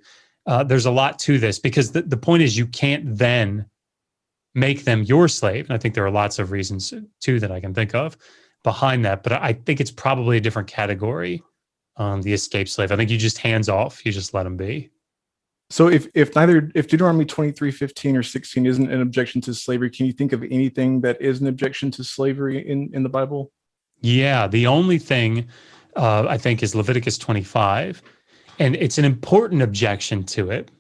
There's a lot to this, because the point is you can't then make them your slave. And I think there are lots of reasons too that I can think of behind that, but I think it's probably a different category. The escaped slave, I think you just hands off, you just let them be. So if Deuteronomy 23:15 or 16 isn't an objection to slavery, can you think of anything that is an objection to slavery in the Bible? Yeah, the only thing I think is Leviticus 25, and it's an important objection to it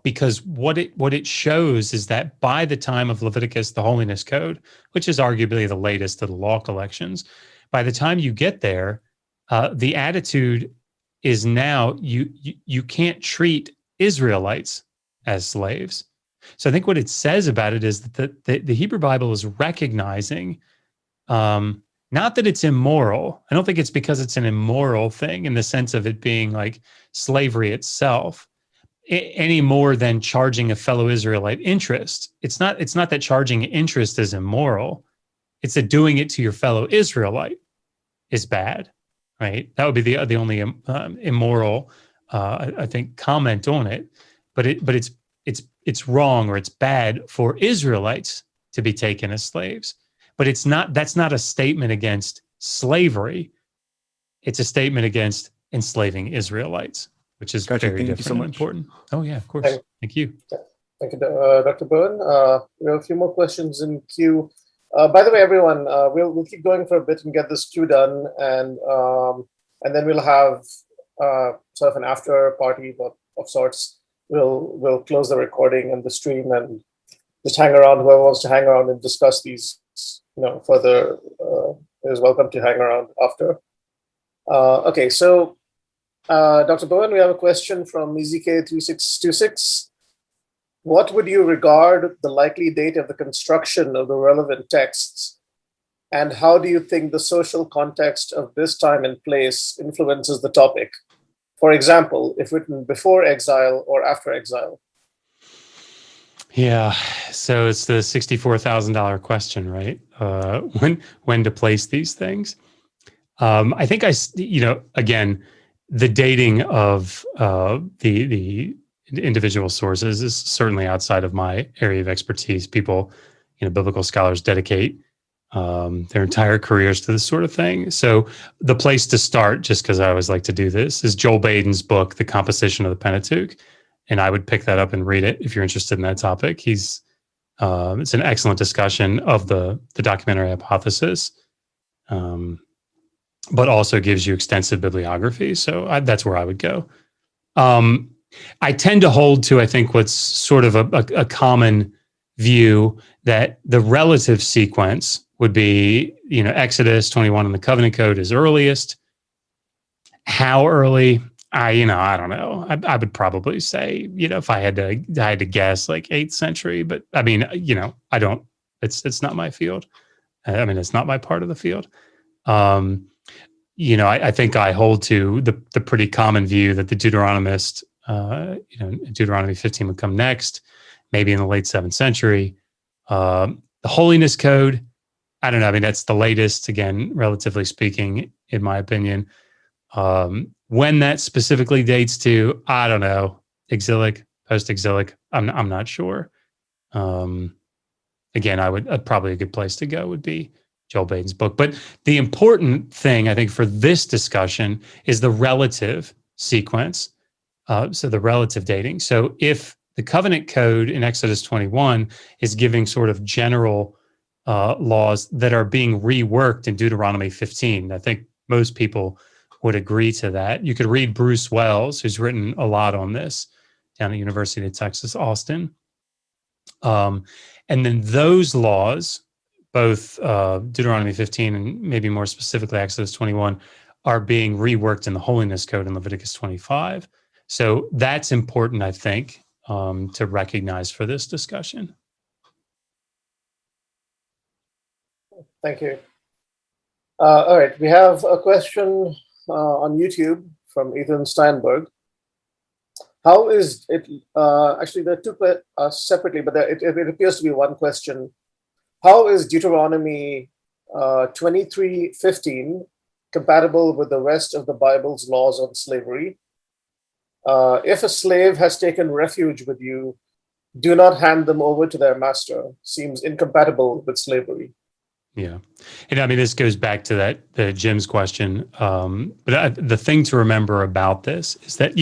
because what it shows is that by the time of Leviticus, the Holiness Code, which is arguably the latest of the law collections, by the time you get there, the attitude is now you can't treat Israelites as slaves. So I think what it says about it is that the Hebrew Bible is recognizing, not that it's immoral. I don't think it's because it's an immoral thing in the sense of it being like slavery itself, any more than charging a fellow Israelite interest. It's not that charging interest is immoral. It's that doing it to your fellow Israelite is bad. Right, that would be the only immoral, I think, comment on it. But it's wrong, or it's bad for Israelites to be taken as slaves. But that's not a statement against slavery. It's a statement against enslaving Israelites, which is Gotcha. very Thank different you so much. and important. Oh yeah, of course. Thank you. Thank you, Dr. Bowen. We have a few more questions in queue. By the way, everyone, we'll keep going for a bit and get this queue done, and then we'll have sort of an after party of sorts. We'll close the recording and the stream, and just hang around. Whoever wants to hang around and discuss these, further, is welcome to hang around after. Okay, so Dr. Bowen, we have a question from EZK3626. What would you regard the likely date of the construction of the relevant texts? And how do you think the social context of this time and place influences the topic? For example, if written before exile or after exile? Yeah, so it's the $64,000 question, right? When to place these things? I think again, the dating of the individual sources is certainly outside of my area of expertise. People, biblical scholars dedicate their entire careers to this sort of thing. So the place to start, just because I always like to do this, is Joel Baden's book, The Composition of the Pentateuch. And I would pick that up and read it if you're interested in that topic. It's an excellent discussion of the documentary hypothesis, but also gives you extensive bibliography. So that's where I would go. I tend to hold to, I think, what's sort of a common view, that the relative sequence would be, Exodus 21 in the Covenant Code is earliest. How early? I don't know. I would probably say, if I had to guess, like 8th century. But I mean, I don't. It's not my field. It's not my part of the field. I think I hold to the pretty common view that the Deuteronomist, Deuteronomy 15 would come next, maybe in the late 7th century. The Holiness Code, I don't know. That's the latest, again, relatively speaking, in my opinion. When that specifically dates to, I don't know, exilic, post-exilic, I'm not sure. Again, probably a good place to go would be Joel Baden's book. But the important thing, I think, for this discussion is the relative sequence. So the relative dating. So if the Covenant Code in Exodus 21 is giving sort of general laws that are being reworked in Deuteronomy 15, I think most people would agree to that. You could read Bruce Wells, who's written a lot on this down at University of Texas, Austin. And then those laws, both Deuteronomy 15 and maybe more specifically Exodus 21, are being reworked in the Holiness Code in Leviticus 25. So that's important, I think, to recognize for this discussion. Thank you. All right, we have a question on YouTube from Ethan Steinberg. How is it, actually there are two separately, but it appears to be one question. How is Deuteronomy 23:15 compatible with the rest of the Bible's laws on slavery? If a slave has taken refuge with you, do not hand them over to their master. Seems incompatible with slavery. Yeah. And I mean, this goes back to the Jim's question. But the thing to remember about this is that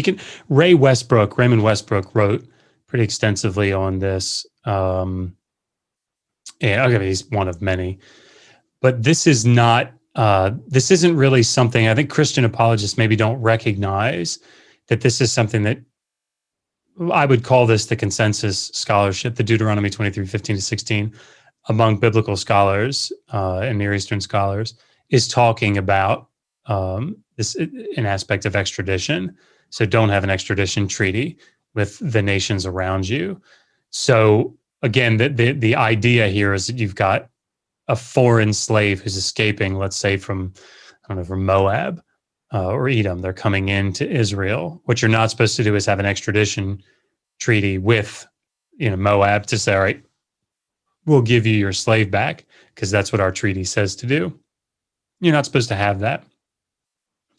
Raymond Westbrook wrote pretty extensively on this. Yeah, okay, he's one of many. But this is not, this isn't really something, I think Christian apologists maybe don't recognize that this is something that I would call this the consensus scholarship, the Deuteronomy 23:15-16. Among biblical scholars and Near Eastern scholars, is talking about this an aspect of extradition. So don't have an extradition treaty with the nations around you. So again, the idea here is that you've got a foreign slave who's escaping, let's say from Moab or Edom. They're coming into Israel. What you're not supposed to do is have an extradition treaty with Moab to say, all right, we'll give you your slave back because that's what our treaty says to do. You're not supposed to have that.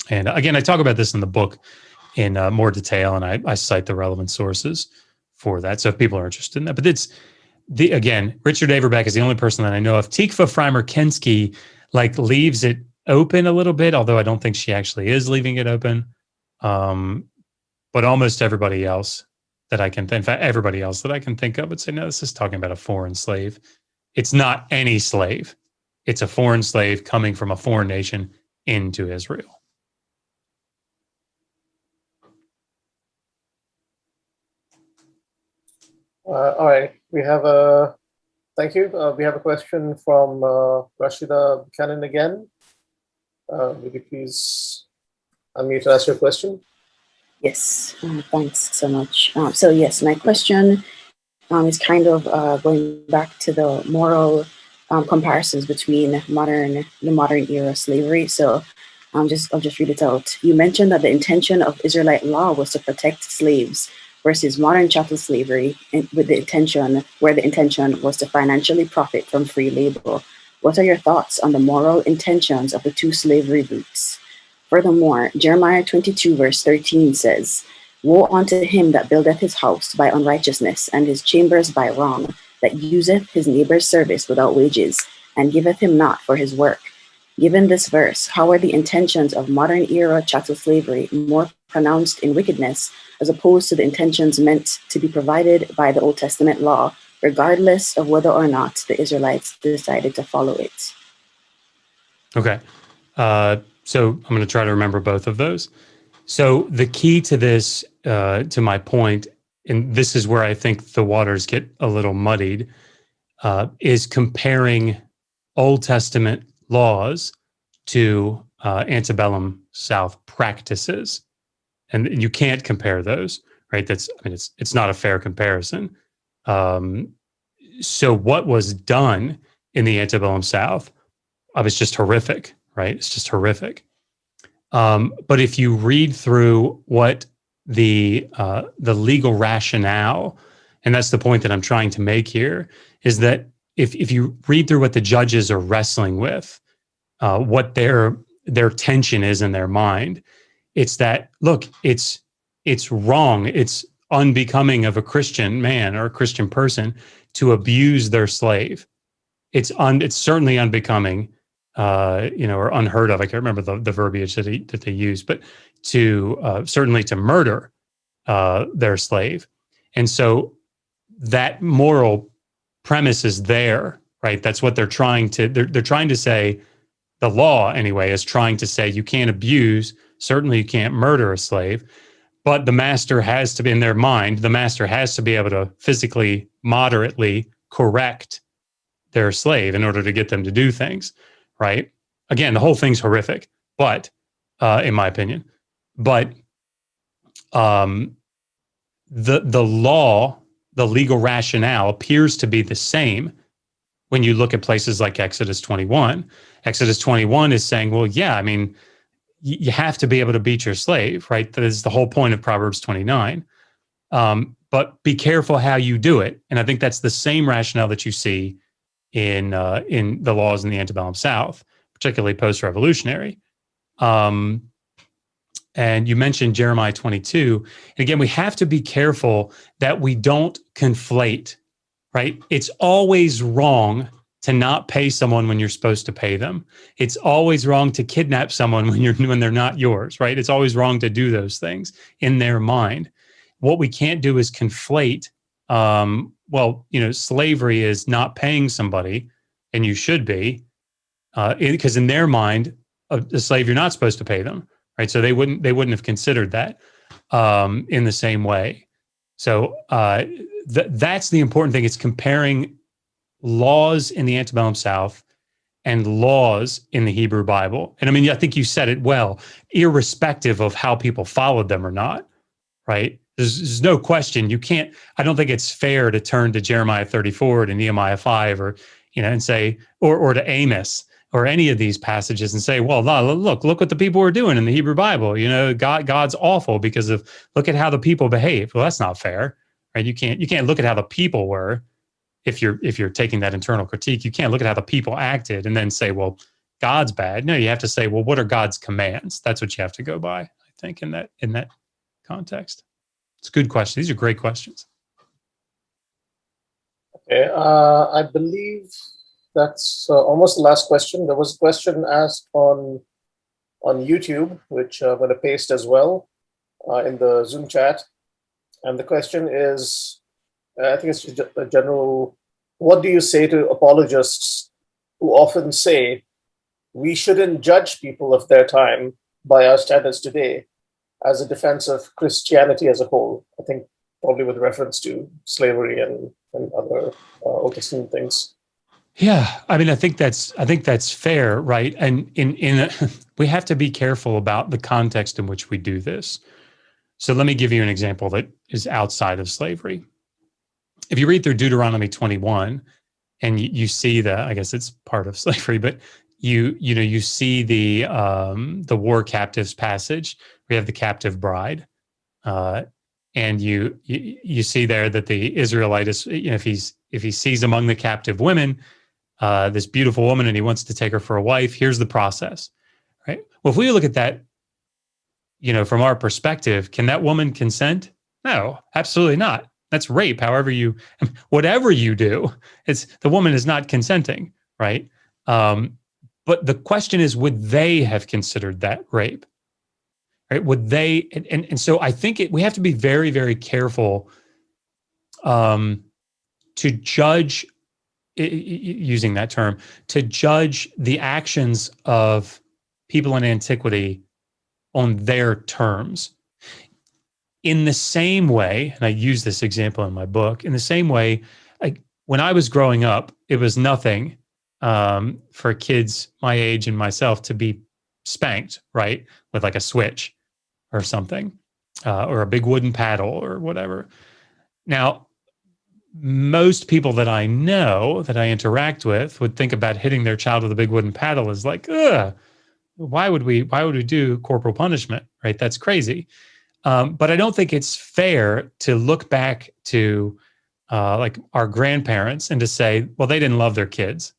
And again, I talk about this in the book in more detail, and I cite the relevant sources for that. So if people are interested in that, but again, Richard Averbeck is the only person that I know of. Tikva Freimer-Kensky leaves it open a little bit, although I don't think she actually is leaving it open. But almost everybody else that I can, in fact, everybody else that I can think of would say, no, this is talking about a foreign slave. It's not any slave. It's a foreign slave coming from a foreign nation into Israel. All right, thank you. We have a question from Rashida Buchanan again. Would you please unmute to ask your question? Yes, thanks so much. So yes, my question is kind of going back to the moral comparisons between the modern era slavery. So I'll just read it out. You mentioned that the intention of Israelite law was to protect slaves versus modern chattel slavery, where the intention was to financially profit from free labor. What are your thoughts on the moral intentions of the two slavery routes? Furthermore, Jeremiah 22 verse 13 says, Woe unto him that buildeth his house by unrighteousness, and his chambers by wrong, that useth his neighbor's service without wages, and giveth him not for his work. Given this verse, how are the intentions of modern era chattel slavery more pronounced in wickedness, as opposed to the intentions meant to be provided by the Old Testament law, regardless of whether or not the Israelites decided to follow it? Okay. So I'm going to try to remember both of those. So the key to this, to my point, and this is where I think the waters get a little muddied, is comparing Old Testament laws to antebellum South practices. And you can't compare those, right? It's not a fair comparison. So what was done in the antebellum South, was just horrific, right? It's just horrific. But if you read through what the legal rationale, and that's the point that I'm trying to make here, is that if you read through what the judges are wrestling with, what their tension is in their mind, it's that, look, it's wrong, it's unbecoming of a Christian man or a Christian person to abuse their slave. It's certainly unbecoming, or unheard of. I can't remember the verbiage that they use, but certainly to murder their slave. And so that moral premise is there, right? That's what they're trying to say. The law, anyway, is trying to say you can't abuse, certainly you can't murder a slave, but the master has to be, in their mind, the master has to be able to physically, moderately correct their slave in order to get them to do things, right? Again, the whole thing's horrific, but in my opinion, but the law, the legal rationale appears to be the same when you look at places like Exodus 21. Exodus 21 is saying, well, yeah, I mean, you have to be able to beat your slave, right? That is the whole point of Proverbs 29. But be careful how you do it. And I think that's the same rationale that you see in the laws in the antebellum South, particularly post-revolutionary. And you mentioned Jeremiah 22. And again, we have to be careful that we don't conflate, right? It's always wrong to not pay someone when you're supposed to pay them. It's always wrong to kidnap someone when they're not yours, right? It's always wrong to do those things in their mind. What we can't do is conflate, slavery is not paying somebody, and you should be, because in their mind, a slave, you're not supposed to pay them, right? So they wouldn't have considered that in the same way. So that's the important thing. It's comparing laws in the antebellum South and laws in the Hebrew Bible. And I mean, I think you said it well, irrespective of how people followed them or not, right? There's no question. You can't, I don't think it's fair to turn to Jeremiah 34 to Nehemiah 5 or, and say, or to Amos or any of these passages and say, well, look what the people were doing in the Hebrew Bible. God's awful because of, look at how the people behaved. Well, that's not fair, right? You can't look at how the people were. If you're taking that internal critique, you can't look at how the people acted and then say, well, God's bad. No, you have to say, well, what are God's commands? That's what you have to go by, I think, in that context. It's a good question. These are great questions. Okay, I believe that's almost the last question. There was a question asked on YouTube, which I'm going to paste as well in the Zoom chat. And the question is, I think it's a general, what do you say to apologists who often say we shouldn't judge people of their time by our standards today as a defense of Christianity as a whole? I think probably with reference to slavery and other Old Testament things. Yeah, I mean, I think that's fair, right? And we have to be careful about the context in which we do this. So let me give you an example that is outside of slavery. If you read through Deuteronomy 21 and you see I guess it's part of slavery, but you see the war captives passage. We have the captive bride, and you see there that the Israelite is, if he sees among the captive women this beautiful woman and he wants to take her for a wife, here's the process, right? Well, if we look at that, from our perspective, can that woman consent? No, absolutely not. That's rape. Whatever you do, the woman is not consenting, right? But the question is, would they have considered that rape? Right? Would they? And so I think we have to be very, very careful to judge, using that term, to judge the actions of people in antiquity on their terms. In the same way, and I use this example in my book, in the same way, when I was growing up, it was nothing for kids my age and myself to be spanked, right, with like a switch or something, or a big wooden paddle or whatever. Now, most people that I know, that I interact with, would think about hitting their child with a big wooden paddle as like, ugh, why would we do corporal punishment, right? That's crazy. But I don't think it's fair to look back to like our grandparents and to say, well, they didn't love their kids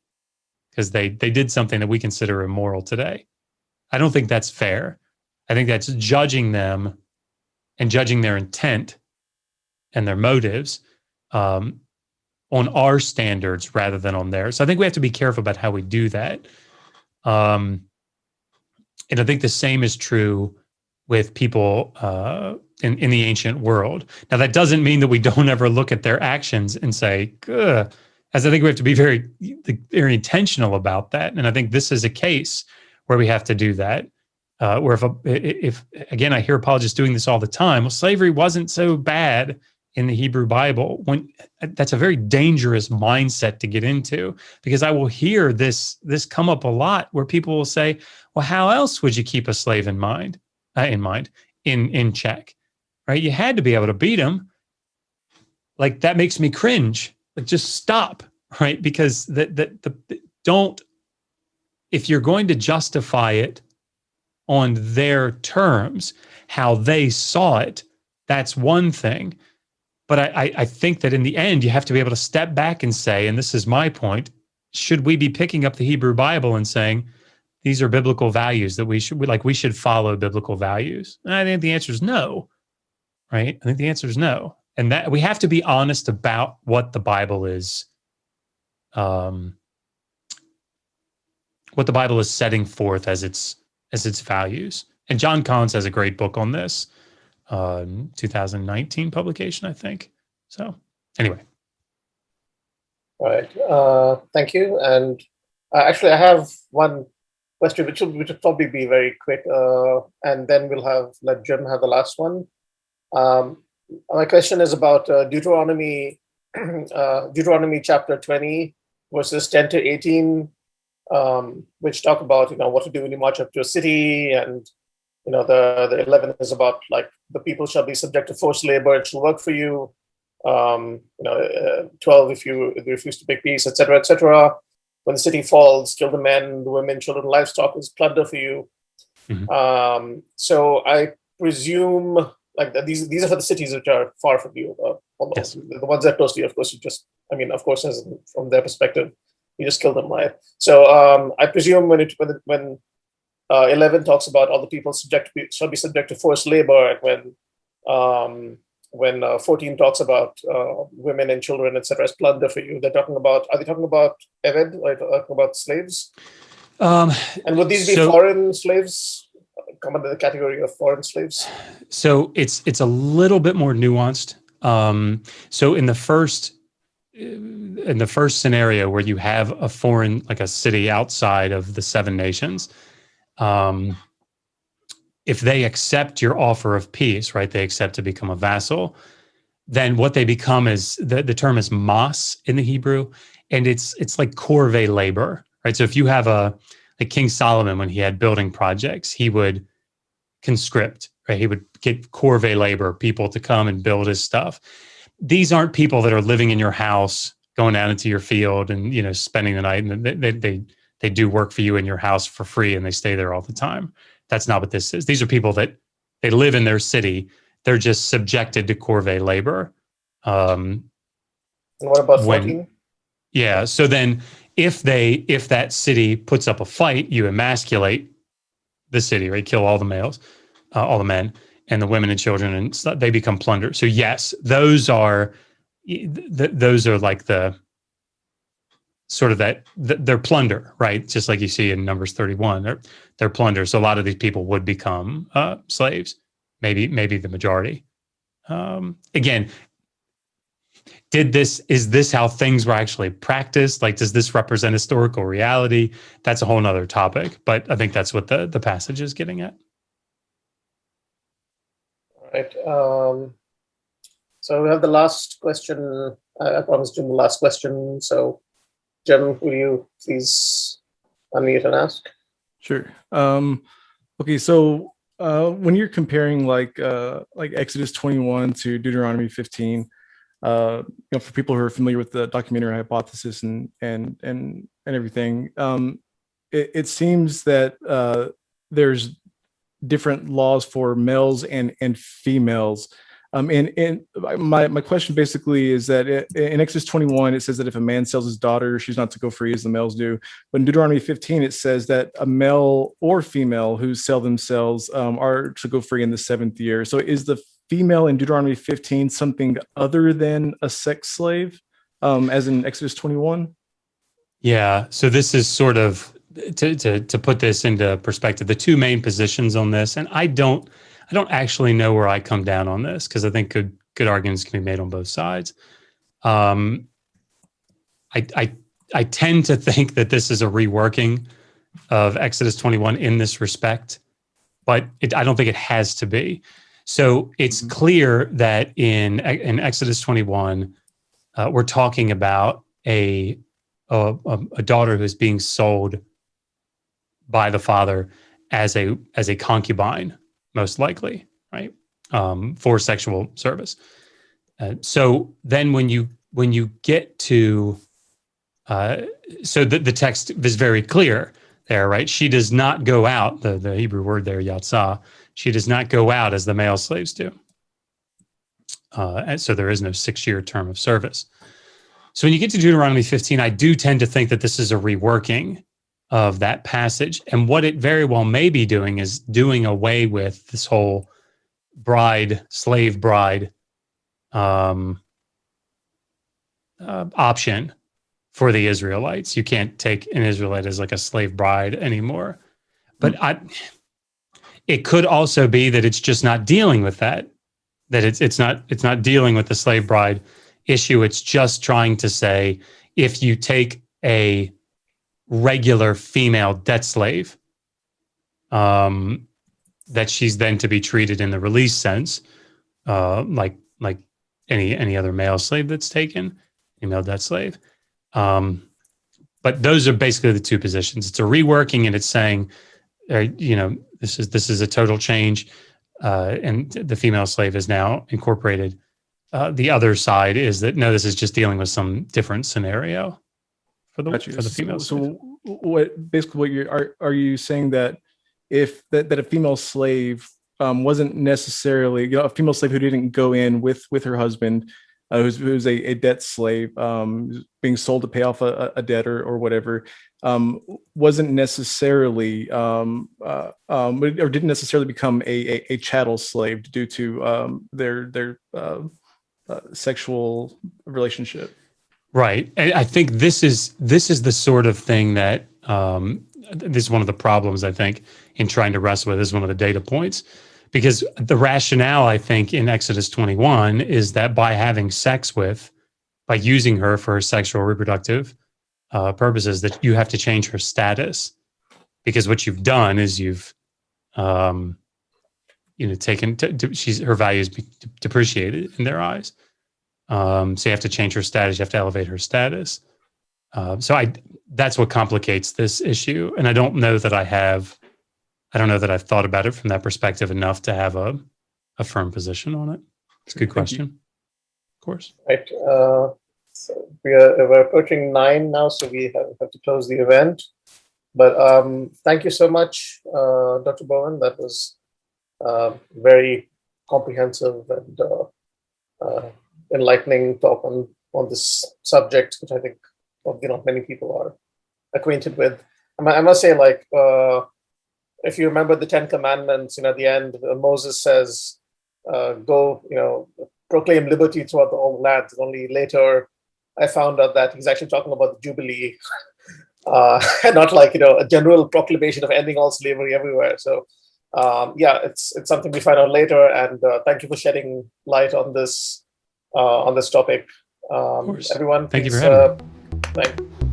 because they did something that we consider immoral today. I don't think that's fair. I think that's judging them and judging their intent and their motives on our standards rather than on theirs. So I think we have to be careful about how we do that. And I think the same is true with people in the ancient world. Now, that doesn't mean that we don't ever look at their actions and say, ugh, as I think we have to be very, very intentional about that. And I think this is a case where we have to do that. Where if again, I hear apologists doing this all the time. Well, slavery wasn't so bad in the Hebrew Bible. When that's a very dangerous mindset to get into, because I will hear this come up a lot, where people will say, "Well, how else would you keep a slave in check? Right? You had to be able to beat him." Like, that makes me cringe. Like, just stop, right? Because don't, if you're going to justify it on their terms, how they saw it, that's one thing. But I think that in the end, you have to be able to step back and say, and this is my point, should we be picking up the Hebrew Bible and saying, these are biblical values that we should follow biblical values? And I think the answer is no, right? I think the answer is no. And that we have to be honest about what the Bible is, setting forth as its values. And John Collins has a great book on this, 2019 publication, I think. So anyway. All right. Thank you. And actually, I have one question, which will probably be very quick, and then we'll let Jim have the last one. My question is about Deuteronomy chapter 20, verses 10 to 18, which talk about, what to do when you march up to a city, and the 11 is about, like, the people shall be subject to forced labor, it shall work for you. 12, if you refuse to make peace, etc., etc. When the city falls, kill the men, the women, children, livestock is plunder for you. Mm-hmm. So I presume, like, these are for the cities which are far from you. Yes. The ones that are close to you, of course, of course, from their perspective, you just kill them, right? So I presume when 11 talks about all the people shall be subject to forced labor, and when 14 talks about women and children, etc., as plunder for you, are they talking about Eved, or talking about slaves? And would these be foreign slaves? Come under the category of foreign slaves? So it's a little bit more nuanced. So in the first scenario, where you have a foreign, like a city outside of the 7 nations, if they accept your offer of peace, right, they accept to become a vassal, then what they become is, the term is mas in the Hebrew, and it's like corvée labor, right? So if you have like King Solomon, when he had building projects, he would conscript, right? He would get corvée labor, people to come and build his stuff. These aren't people that are living in your house, going out into your field and, spending the night, and they do work for you in your house for free, and they stay there all the time. That's not what this is. These are people that they live in their city. They're just subjected to corvée labor. And what about 14? Yeah. So then if that city puts up a fight, you emasculate the city, right? Kill all the males, all the men, and the women and children, and they become plunder. So yes, those are like the sort of they're plunder, right? Just like you see in Numbers 31, they're plunder. So a lot of these people would become slaves, maybe the majority. Again, is this how things were actually practiced? Like, does this represent historical reality? That's a whole nother topic, but I think that's what the passage is getting at. All right. So we have the last question. I promised Jim the last question. So, Jim, will you please unmute and ask? Sure. Okay, so when you're comparing like Exodus 21 to Deuteronomy 15, for people who are familiar with the documentary hypothesis and everything, it seems that there's different laws for males and females. And my question basically is that in Exodus 21, it says that if a man sells his daughter, she's not to go free as the males do. But in Deuteronomy 15, it says that a male or female who sell themselves are to go free in the 7th year. So is the female in Deuteronomy 15 something other than a sex slave, as in Exodus 21? Yeah. So this is sort of, to put this into perspective, the two main positions on this, and I don't actually know where I come down on this, because I think good arguments can be made on both sides. I tend to think that this is a reworking of Exodus 21 in this respect. but I don't think it has to be. So it's clear that in Exodus 21, we're talking about a daughter who's being sold by the father as a concubine, most likely, right, for sexual service. So then when you get to so the text is very clear there, right? She does not go out, the Hebrew word there, yatzah, she does not go out as the male slaves do. And so there is no 6-year term of service. So when you get to Deuteronomy 15, I do tend to think that this is a reworking of that passage. And what it very well may be doing is doing away with this whole slave bride option for the Israelites. You can't take an Israelite as like a slave bride anymore. But it could also be that it's just not dealing with that it's not dealing with the slave bride issue. It's just trying to say, if you take a regular female debt slave, that she's then to be treated in the release sense, like any other male slave that's taken, female debt slave. But those are basically the two positions. It's a reworking, and it's saying, this is a total change, and the female slave is now incorporated. The other side is that no, this is just dealing with some different scenario for the female slave. So what are you saying that if that a female slave wasn't necessarily, a female slave who didn't go in with her husband, who's a debt slave, being sold to pay off a debt or whatever, wasn't necessarily or didn't necessarily become a chattel slave due to their sexual relationship. Right. I think this is the sort of thing that this is one of the problems, I think, in trying to wrestle with. This is one of the data points, because the rationale, I think, in Exodus 21 is that by using her for sexual reproductive purposes, that you have to change her status, because what you've done is you've taken her value is depreciated in their eyes. So you have to change her status. You have to elevate her status. So that's what complicates this issue. And I don't know that I've thought about it from that perspective enough to have a firm position on it. It's a good question. Of course. Right. So we're approaching 9 now, so we have to close the event. But thank you so much, Dr. Bowen. That was very comprehensive and enlightening talk on this subject, which I think not many people are acquainted with. I must say, if you remember the 10 Commandments, at the end, Moses says, go, proclaim liberty throughout the whole land. And only later I found out that he's actually talking about the Jubilee, and not a general proclamation of ending all slavery everywhere. So it's something we find out later. And thank you for shedding light on this topic. Of course. Everyone, thank you for having me. Thank you.